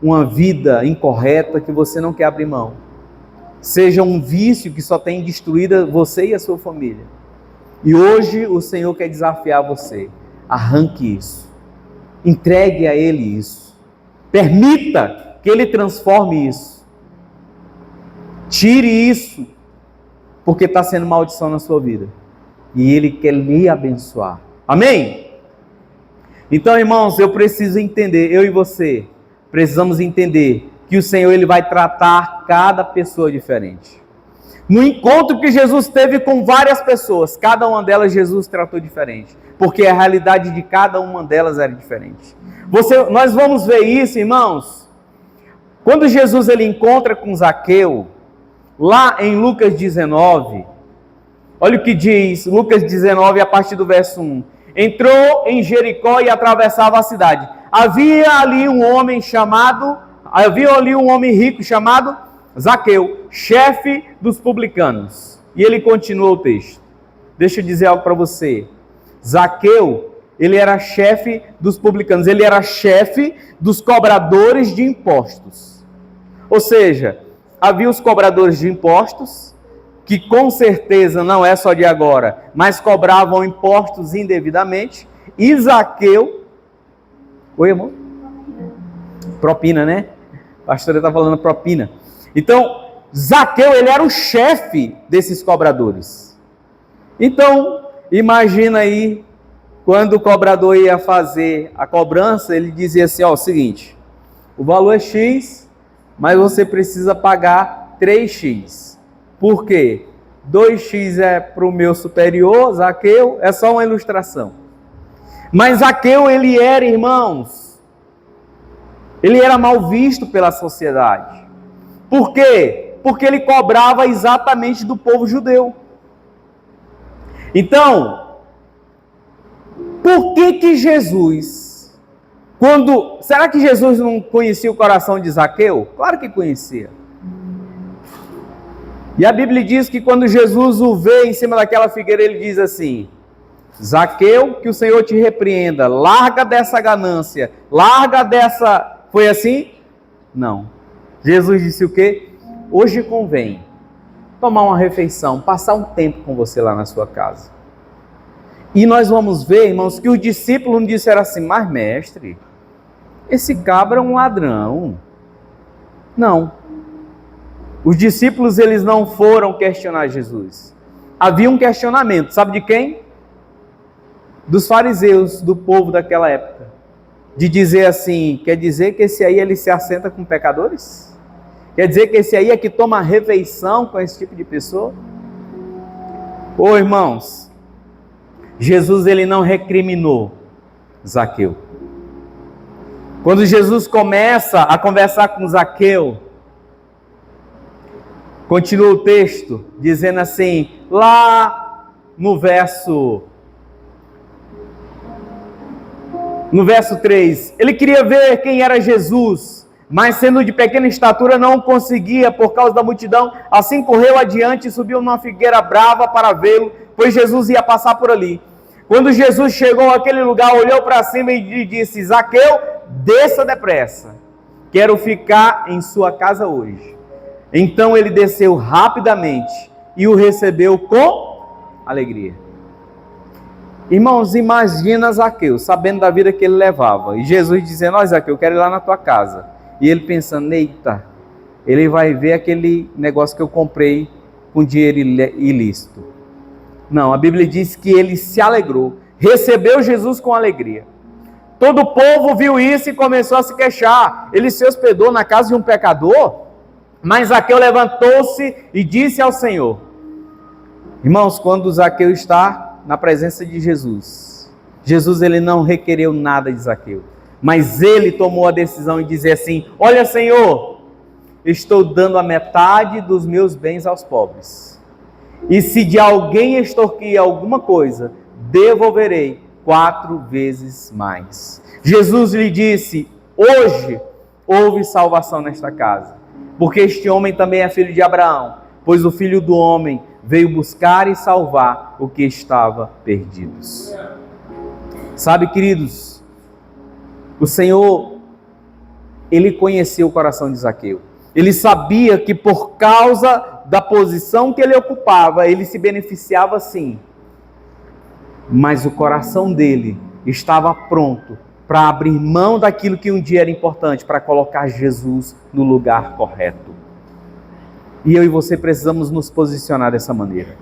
Speaker 2: uma vida incorreta que você não quer abrir mão. Seja um vício que só tem destruído você e a sua família. E hoje o Senhor quer desafiar você. Arranque isso. Entregue a Ele isso. Permita que Ele transforme isso. Tire isso, porque está sendo maldição na sua vida. E Ele quer lhe abençoar. Amém? Então, irmãos, eu preciso entender, eu e você, precisamos entender que o Senhor, Ele vai tratar cada pessoa diferente. No encontro que Jesus teve com várias pessoas, cada uma delas Jesus tratou diferente, porque a realidade de cada uma delas era diferente. Nós vamos ver isso, irmãos, quando Jesus ele encontra com Zaqueu, lá em Lucas 19, olha o que diz, Lucas 19, a partir do verso 1. Entrou em Jericó e atravessava a cidade. Havia ali um homem rico chamado Zaqueu, chefe dos publicanos. E ele continua o texto. Deixa eu dizer algo para você. Zaqueu, ele era chefe dos publicanos. Ele era chefe dos cobradores de impostos. Ou seja, havia os cobradores de impostos, que com certeza não é só de agora, mas cobravam impostos indevidamente. E Zaqueu... Oi, amor? Propina, né? A pastora está falando propina. Então, Zaqueu, ele era o chefe desses cobradores. Então, imagina aí, quando o cobrador ia fazer a cobrança, ele dizia assim, ó, o seguinte, o valor é X, mas você precisa pagar 3X. Por quê? 2X é para o meu superior, Zaqueu, é só uma ilustração. Mas Zaqueu, ele era, irmãos, ele era mal visto pela sociedade. Por quê? Porque ele cobrava exatamente do povo judeu. Então, por que Jesus, será que Jesus não conhecia o coração de Zaqueu? Claro que conhecia. E a Bíblia diz que quando Jesus o vê em cima daquela figueira, ele diz assim, Zaqueu, que o Senhor te repreenda, larga dessa ganância, larga dessa... Foi assim? Não. Jesus disse o quê? Hoje convém tomar uma refeição, passar um tempo com você lá na sua casa. E nós vamos ver, irmãos, que os discípulos não disseram assim, mas mestre, esse cabra é um ladrão. Não. Os discípulos, eles não foram questionar Jesus. Havia um questionamento, sabe de quem? Dos fariseus, do povo daquela época. De dizer assim, quer dizer que esse aí ele se assenta com pecadores? Quer dizer que esse aí é que toma refeição com esse tipo de pessoa? Ô irmãos, Jesus ele não recriminou Zaqueu. Quando Jesus começa a conversar com Zaqueu, continua o texto dizendo assim, lá no verso 3, ele queria ver quem era Jesus. mas sendo de pequena estatura não conseguia por causa da multidão. Assim correu adiante e subiu numa figueira brava para vê-lo, pois Jesus ia passar por ali. Quando Jesus chegou àquele lugar, olhou para cima e disse: Zaqueu, desça depressa, quero ficar em sua casa hoje. Então ele desceu rapidamente e o recebeu com alegria. Irmãos, imagina Zaqueu, sabendo da vida que ele levava, e Jesus dizendo: ó Zaqueu, eu quero ir lá na tua casa. E ele pensando: eita, ele vai ver aquele negócio que eu comprei com dinheiro ilícito. Não, a Bíblia diz que ele se alegrou, recebeu Jesus com alegria. Todo o povo viu isso e começou a se queixar. Ele se hospedou na casa de um pecador, mas Zaqueu levantou-se e disse ao Senhor. Irmãos, quando Zaqueu está na presença de Jesus, Jesus ele não requereu nada de Zaqueu, mas ele tomou a decisão de dizer assim: olha Senhor, estou dando a metade dos meus bens aos pobres, e se de alguém extorquir alguma coisa, devolverei 4 vezes mais. Jesus lhe disse: hoje houve salvação nesta casa, porque este homem também é filho de Abraão, pois o Filho do Homem veio buscar e salvar o que estava perdidos. Sabe, queridos, o Senhor, ele conheceu o coração de Zaqueu. Ele sabia que por causa da posição que ele ocupava, ele se beneficiava sim. Mas o coração dele estava pronto para abrir mão daquilo que um dia era importante, para colocar Jesus no lugar correto. E eu e você precisamos nos posicionar dessa maneira.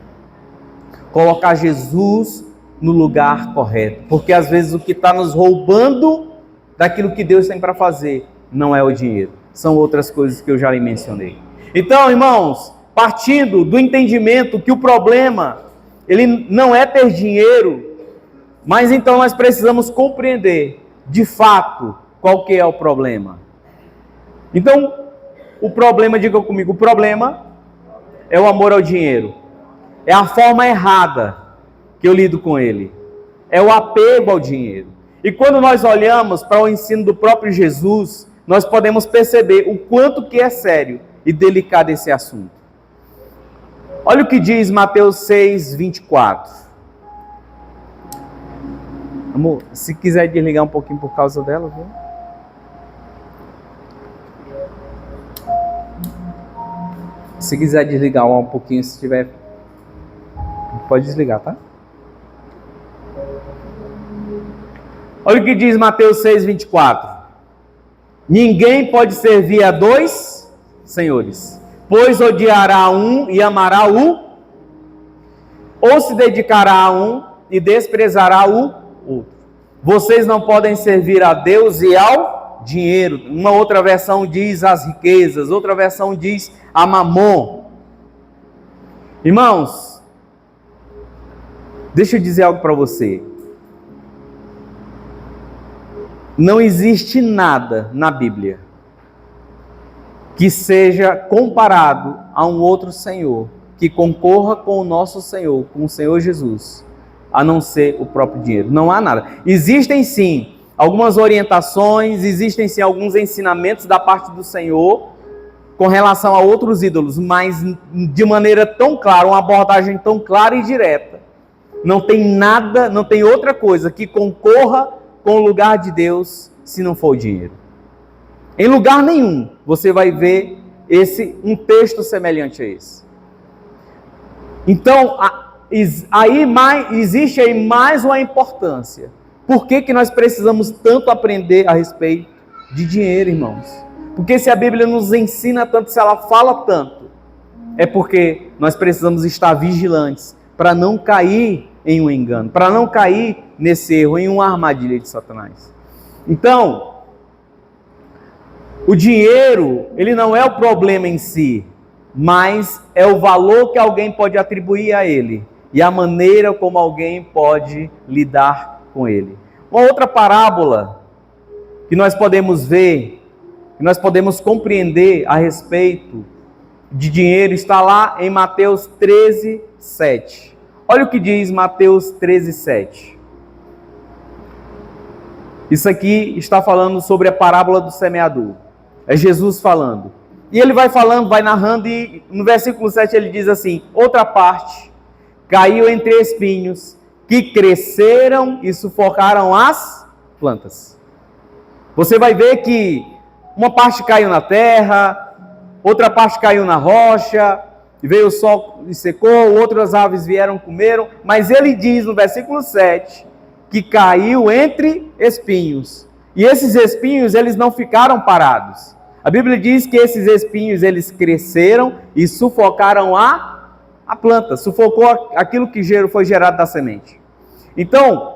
Speaker 2: Colocar Jesus no lugar correto. Porque às vezes o que está nos roubando daquilo que Deus tem para fazer não é o dinheiro. São outras coisas que eu já lhe mencionei. Então, irmãos, partindo do entendimento que o problema, ele não é ter dinheiro, mas então nós precisamos compreender, de fato, qual que é o problema. Então, o problema, diga comigo, o problema é o amor ao dinheiro. É a forma errada que eu lido com ele. É o apego ao dinheiro. E quando nós olhamos para o ensino do próprio Jesus, nós podemos perceber o quanto que é sério e delicado esse assunto. Olha o que diz Mateus 6, 24. Amor, se quiser desligar um pouquinho por causa dela, viu? Se quiser desligar um pouquinho, se tiver, pode desligar, tá? Olha o que diz Mateus 6, 24. Ninguém pode servir a 2 senhores, pois odiará um e amará o, ou se dedicará a um e desprezará o outro. Vocês não podem servir a Deus e ao dinheiro. Uma outra versão diz as riquezas, outra versão diz a mamon. Irmãos, deixa eu dizer algo para você. Não existe nada na Bíblia que seja comparado a um outro Senhor, que concorra com o nosso Senhor, com o Senhor Jesus, a não ser o próprio dinheiro. Não há nada. Existem sim algumas orientações, existem sim alguns ensinamentos da parte do Senhor com relação a outros ídolos, mas de maneira tão clara, uma abordagem tão clara e direta. Não tem nada, não tem outra coisa que concorra com o lugar de Deus se não for o dinheiro. Em lugar nenhum você vai ver um texto semelhante a esse. Então, existe aí mais uma importância. Por que nós precisamos tanto aprender a respeito de dinheiro, irmãos? Porque se a Bíblia nos ensina tanto, se ela fala tanto, é porque nós precisamos estar vigilantes para não cair em um engano, para não cair nesse erro, em uma armadilha de Satanás. Então, o dinheiro, ele não é o problema em si, mas é o valor que alguém pode atribuir a ele e a maneira como alguém pode lidar com ele. Uma outra parábola que nós podemos ver, que nós podemos compreender a respeito de dinheiro, está lá em Mateus 13, 7. Olha o que diz Mateus 13, 7. Isso aqui está falando sobre a parábola do semeador. É Jesus falando. E ele vai falando, vai narrando, e no versículo 7 ele diz assim: outra parte caiu entre espinhos, que cresceram e sufocaram as plantas. Você vai ver que uma parte caiu na terra, outra parte caiu na rocha, veio o sol e secou, outras aves vieram, comeram, mas ele diz no versículo 7, que caiu entre espinhos. E esses espinhos, eles não ficaram parados. A Bíblia diz que esses espinhos, eles cresceram e sufocaram a planta, sufocou aquilo que foi gerado da semente. Então,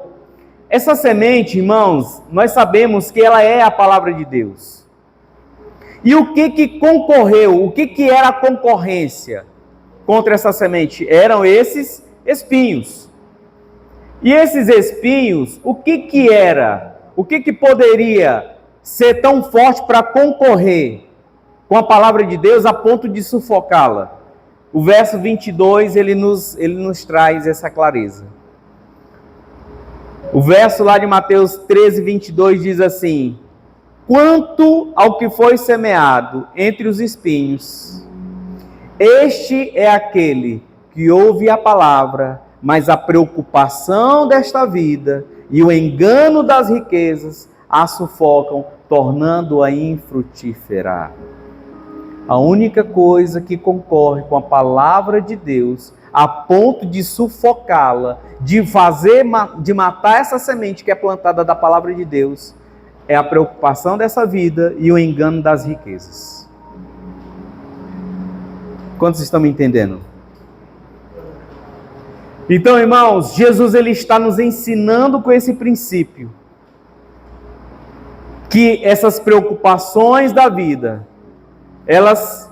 Speaker 2: essa semente, irmãos, nós sabemos que ela é a palavra de Deus. E o que concorreu, o que era a concorrência contra essa semente? Eram esses espinhos. E esses espinhos, o que era? O que poderia ser tão forte para concorrer com a palavra de Deus a ponto de sufocá-la? O verso 22, ele nos traz essa clareza. O verso lá de Mateus 13, 22 diz assim: quanto ao que foi semeado entre os espinhos, este é aquele que ouve a palavra, mas a preocupação desta vida e o engano das riquezas a sufocam, tornando-a infrutífera. A única coisa que concorre com a palavra de Deus, a ponto de sufocá-la, de matar essa semente que é plantada da palavra de Deus, é a preocupação dessa vida e o engano das riquezas. Quantos estão me entendendo? Então, irmãos, Jesus ele está nos ensinando com esse princípio que essas preocupações da vida, elas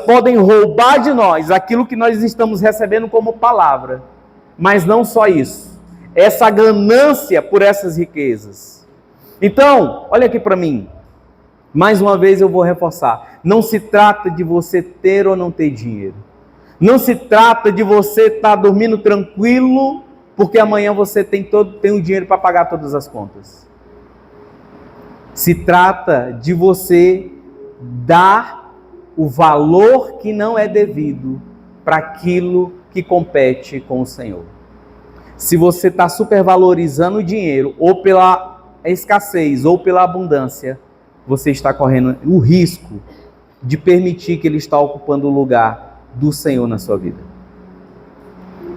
Speaker 2: podem roubar de nós aquilo que nós estamos recebendo como palavra, mas não só isso, essa ganância por essas riquezas. Então, olha aqui para mim, mais uma vez eu vou reforçar, não se trata de você ter ou não ter dinheiro, não se trata de você estar dormindo tranquilo, porque amanhã você tem o dinheiro para pagar todas as contas. Se trata de você dar o valor que não é devido para aquilo que compete com o Senhor. Se você está supervalorizando o dinheiro, ou pela escassez, ou pela abundância, você está correndo o risco de permitir que ele está ocupando o lugar do Senhor na sua vida.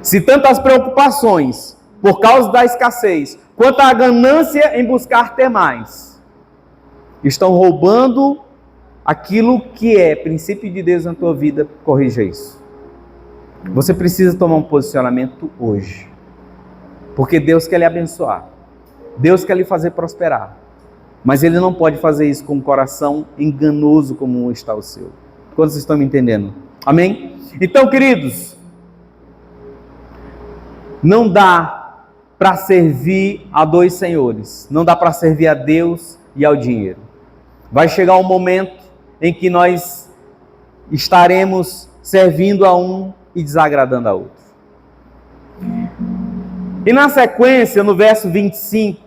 Speaker 2: Se tantas preocupações por causa da escassez, quanto a ganância em buscar ter mais, estão roubando aquilo que é princípio de Deus na tua vida, corrija isso. Você precisa tomar um posicionamento hoje, porque Deus quer lhe abençoar, Deus quer lhe fazer prosperar, mas Ele não pode fazer isso com um coração enganoso como está o seu. Quantos estão me entendendo? Amém? Então, queridos, não dá para servir a dois senhores, não dá para servir a Deus e ao dinheiro. Vai chegar um momento em que nós estaremos servindo a um e desagradando a outro. E na sequência, no verso 25,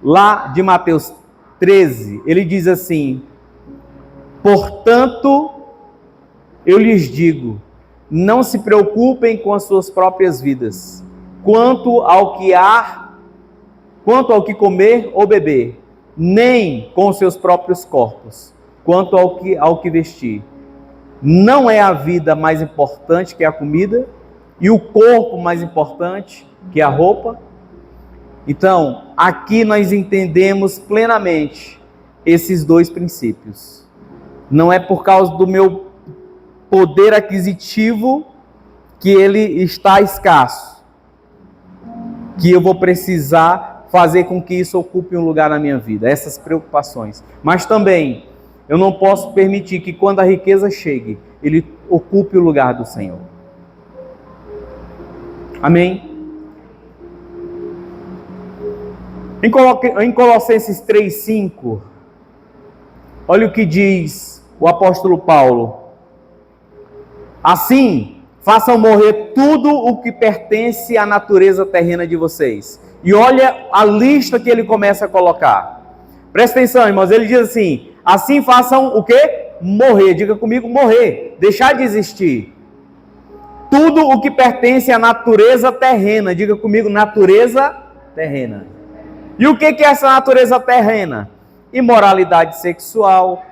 Speaker 2: lá de Mateus 13, ele diz assim: portanto, eu lhes digo, não se preocupem com as suas próprias vidas, quanto ao que comer ou beber, nem com os seus próprios corpos, quanto ao que vestir. Não é a vida mais importante que a comida, e o corpo mais importante que a roupa? Então, aqui nós entendemos plenamente esses dois princípios. Não é por causa do meu poder aquisitivo que ele está escasso, que eu vou precisar fazer com que isso ocupe um lugar na minha vida, essas preocupações. Mas também, eu não posso permitir que quando a riqueza chegue, ele ocupe o lugar do Senhor. Amém? Em Colossenses 3:5, olha o que diz o apóstolo Paulo. Assim, façam morrer tudo o que pertence à natureza terrena de vocês. E olha a lista que ele começa a colocar. Presta atenção, irmãos, ele diz assim: assim façam o quê? Morrer. Diga comigo, morrer. Deixar de existir. Tudo o que pertence à natureza terrena. Diga comigo, natureza terrena. E o que é essa natureza terrena? Imoralidade sexual.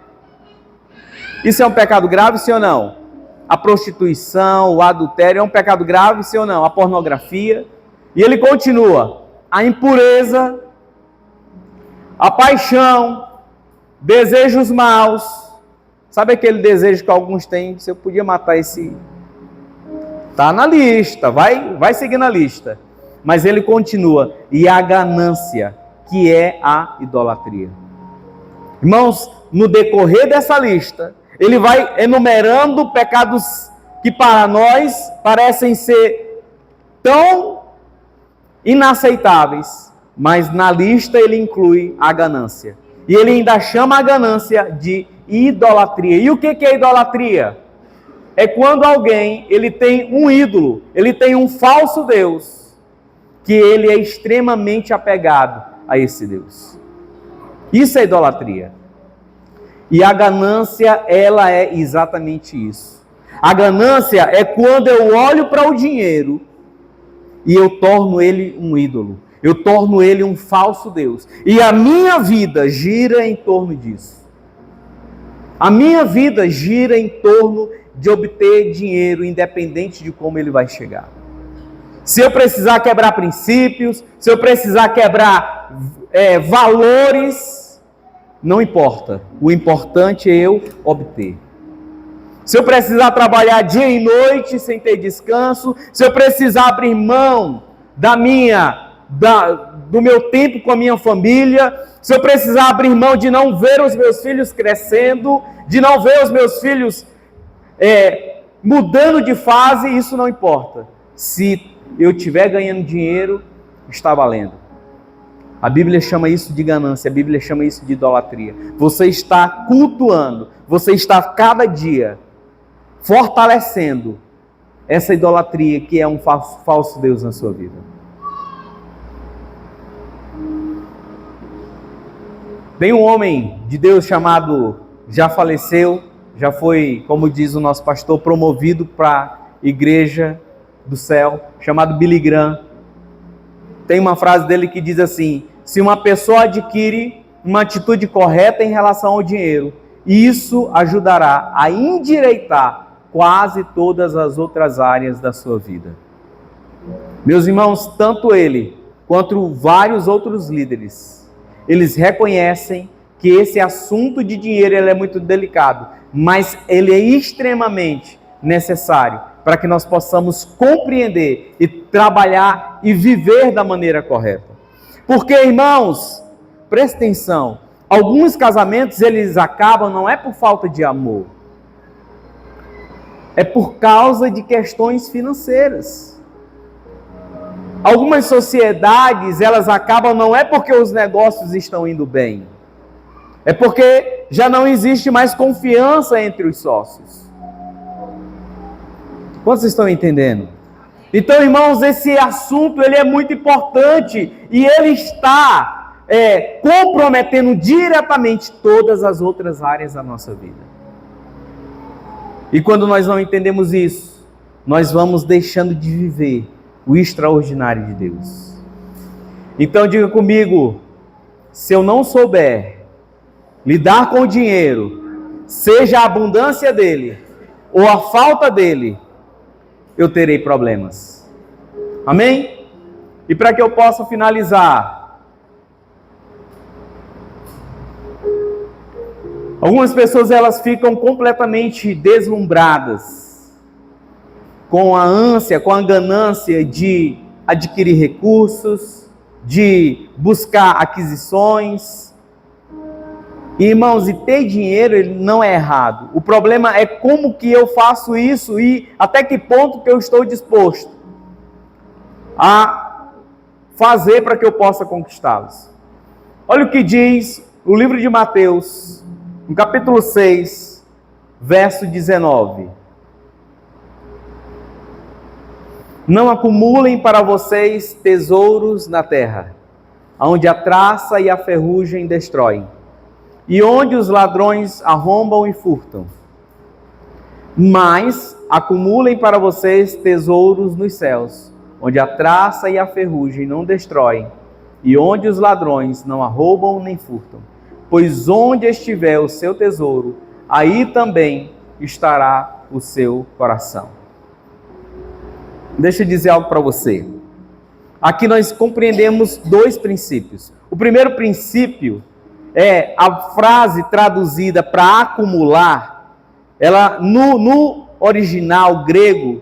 Speaker 2: Isso é um pecado grave, sim ou não? A prostituição, o adultério é um pecado grave, sim ou não? A pornografia. E ele continua. A impureza, a paixão, desejos maus. Sabe aquele desejo que alguns têm? Se eu podia matar esse... Está na lista, vai seguir na lista. Mas ele continua. E a ganância, que é a idolatria. Irmãos, no decorrer dessa lista, ele vai enumerando pecados que para nós parecem ser tão inaceitáveis, mas na lista ele inclui a ganância. E ele ainda chama a ganância de idolatria. E o que é idolatria? É quando alguém, ele tem um ídolo, ele tem um falso Deus, que ele é extremamente apegado a esse Deus. Isso é idolatria. E a ganância, ela é exatamente isso. A ganância é quando eu olho para o dinheiro e eu torno ele um ídolo. Eu torno ele um falso Deus. E a minha vida gira em torno disso. A minha vida gira em torno de obter dinheiro, independente de como ele vai chegar. Se eu precisar quebrar princípios, se eu precisar quebrar valores, não importa. O importante é eu obter. Se eu precisar trabalhar dia e noite sem ter descanso, se eu precisar abrir mão do meu tempo com a minha família, se eu precisar abrir mão de não ver os meus filhos crescendo, de não ver os meus filhos mudando de fase, isso não importa. Se eu estiver ganhando dinheiro, está valendo. A Bíblia chama isso de ganância, a Bíblia chama isso de idolatria. Você está cultuando, você está cada dia fortalecendo essa idolatria que é um falso Deus na sua vida. Tem um homem de Deus chamado, já faleceu, já foi, como diz o nosso pastor, promovido para a igreja do céu, chamado Billy Graham. Tem uma frase dele que diz assim: se uma pessoa adquire uma atitude correta em relação ao dinheiro, isso ajudará a endireitar quase todas as outras áreas da sua vida. Meus irmãos, tanto ele quanto vários outros líderes, eles reconhecem que esse assunto de dinheiro ele é muito delicado, mas ele é extremamente necessário para que nós possamos compreender e trabalhar e viver da maneira correta. Porque, irmãos, presta atenção, alguns casamentos eles acabam não é por falta de amor, é por causa de questões financeiras. Algumas sociedades elas acabam não é porque os negócios estão indo bem, é porque já não existe mais confiança entre os sócios. Quantos estão entendendo? Então, irmãos, esse assunto ele é muito importante e ele está comprometendo diretamente todas as outras áreas da nossa vida. E quando nós não entendemos isso, nós vamos deixando de viver o extraordinário de Deus. Então, diga comigo, se eu não souber lidar com o dinheiro, seja a abundância dele ou a falta dele, eu terei problemas. Amém? E para que eu possa finalizar, algumas pessoas elas ficam completamente deslumbradas com a ânsia, com a ganância de adquirir recursos, de buscar aquisições. E, irmãos, e ter dinheiro ele não é errado. O problema é como que eu faço isso e até que ponto que eu estou disposto a fazer para que eu possa conquistá-los. Olha o que diz o livro de Mateus, no capítulo 6, verso 19. Não acumulem para vocês tesouros na terra, onde a traça e a ferrugem destroem, e onde os ladrões arrombam e furtam. Mas acumulem para vocês tesouros nos céus, onde a traça e a ferrugem não destroem, e onde os ladrões não arrombam nem furtam. Pois onde estiver o seu tesouro, aí também estará o seu coração. Deixa eu dizer algo para você. Aqui nós compreendemos dois princípios. O primeiro princípio é a frase traduzida para acumular. Ela no original grego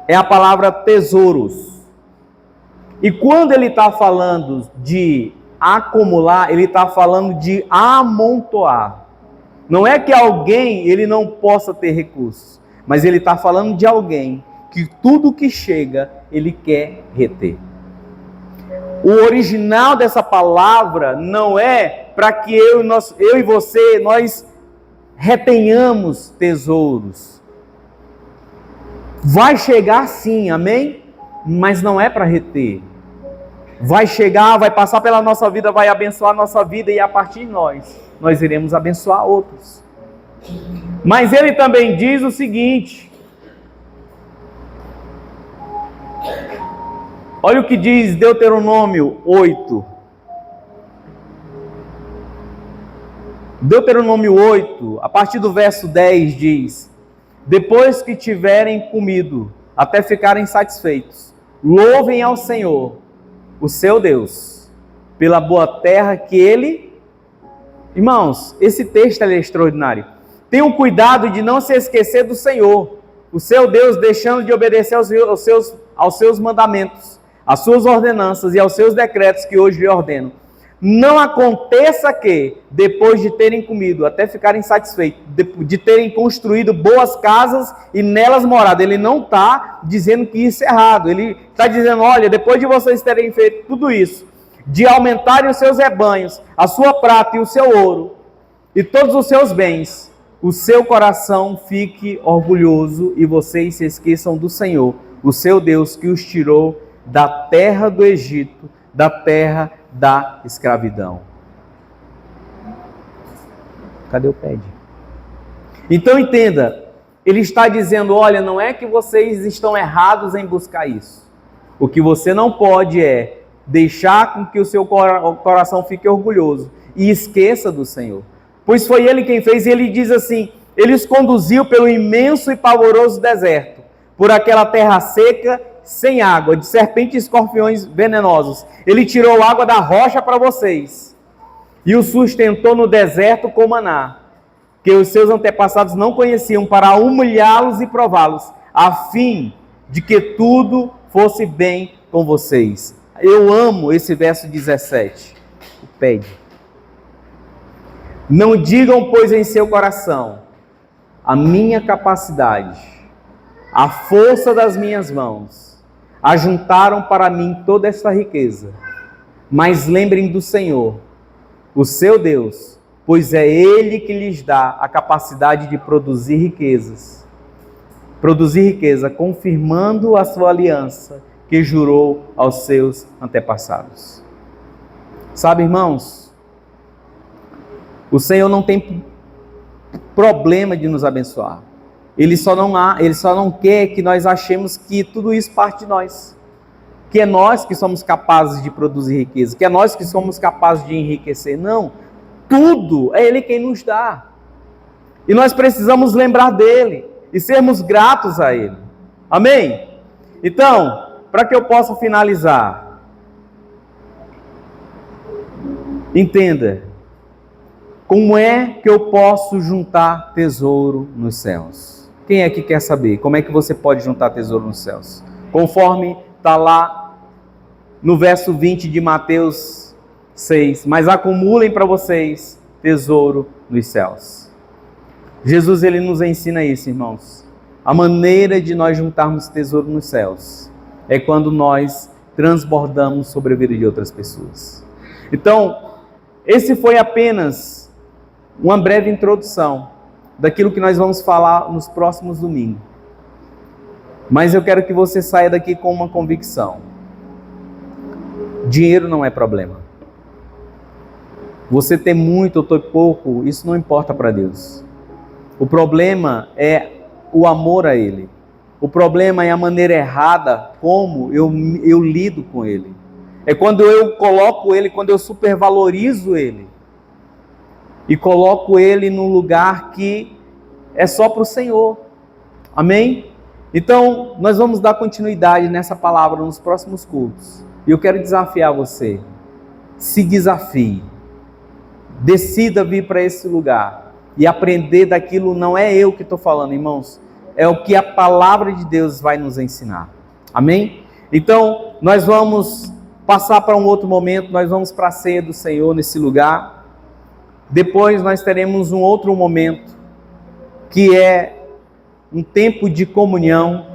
Speaker 2: é a palavra tesouros. E quando ele está falando de acumular, ele está falando de amontoar. Não é que alguém ele não possa ter recursos, mas ele está falando de alguém que tudo que chega ele quer reter. O original dessa palavra não é para que eu e você, nós retenhamos tesouros. Vai chegar sim, amém? Mas não é para reter. Vai chegar, vai passar pela nossa vida, vai abençoar a nossa vida e a partir de nós iremos abençoar outros. Mas ele também diz o seguinte: olha o que diz Deuteronômio 8. Deuteronômio 8, a partir do verso 10 diz: depois que tiverem comido, até ficarem satisfeitos, louvem ao Senhor, o seu Deus, pela boa terra que Ele... Irmãos, esse texto é extraordinário. Tenham cuidado de não se esquecer do Senhor, o seu Deus, deixando de obedecer aos seus mandamentos, às suas ordenanças e aos seus decretos que hoje lhe ordeno. Não aconteça que, depois de terem comido, até ficarem satisfeitos, de terem construído boas casas e nelas morado. Ele não está dizendo que isso é errado. Ele está dizendo, olha, depois de vocês terem feito tudo isso, de aumentarem os seus rebanhos, a sua prata e o seu ouro, e todos os seus bens, o seu coração fique orgulhoso e vocês se esqueçam do Senhor, o seu Deus, que os tirou da terra do Egito, da terra da escravidão. Cadê o pad? Então entenda, ele está dizendo, olha, não é que vocês estão errados em buscar isso. O que você não pode é deixar com que o seu coração fique orgulhoso e esqueça do Senhor. Pois foi Ele quem fez, e Ele diz assim, Ele os conduziu pelo imenso e pavoroso deserto, por aquela terra seca, sem água, de serpentes e escorpiões venenosos. Ele tirou água da rocha para vocês e o sustentou no deserto com maná, que os seus antepassados não conheciam, para humilhá-los e prová-los, a fim de que tudo fosse bem com vocês. Eu amo esse verso 17. Pede. Não digam, pois, em seu coração, a minha capacidade, a força das minhas mãos, ajuntaram para mim toda esta riqueza. Mas lembrem do Senhor, o seu Deus, pois é Ele que lhes dá a capacidade de produzir riquezas. Produzir riqueza, confirmando a sua aliança que jurou aos seus antepassados. Sabe, irmãos, o Senhor não tem problema de nos abençoar. Ele só não quer que nós achemos que tudo isso parte de nós. Que é nós que somos capazes de produzir riqueza. Que é nós que somos capazes de enriquecer. Não. Tudo é Ele quem nos dá. E nós precisamos lembrar dEle. E sermos gratos a Ele. Amém? Então, para que eu possa finalizar. Entenda. Como é que eu posso juntar tesouro nos céus? Quem é que quer saber como é que você pode juntar tesouro nos céus? Conforme está lá no verso 20 de Mateus 6. Mas acumulem para vocês tesouro nos céus. Jesus, ele nos ensina isso, irmãos. A maneira de nós juntarmos tesouro nos céus é quando nós transbordamos sobre a vida de outras pessoas. Então, esse foi apenas uma breve introdução daquilo que nós vamos falar nos próximos domingos. Mas eu quero que você saia daqui com uma convicção. Dinheiro não é problema. Você ter muito ou ter pouco, isso não importa para Deus. O problema é o amor a Ele. O problema é a maneira errada como eu lido com Ele. É quando eu coloco Ele, quando eu supervalorizo Ele. E coloco Ele num lugar que é só para o Senhor. Amém? Então, nós vamos dar continuidade nessa palavra nos próximos cultos. E eu quero desafiar você. Se desafie. Decida vir para esse lugar e aprender daquilo. Não é eu que estou falando, irmãos. É o que a palavra de Deus vai nos ensinar. Amém? Então, nós vamos passar para um outro momento. Nós vamos para a ceia do Senhor nesse lugar. Depois nós teremos um outro momento, que é um tempo de comunhão.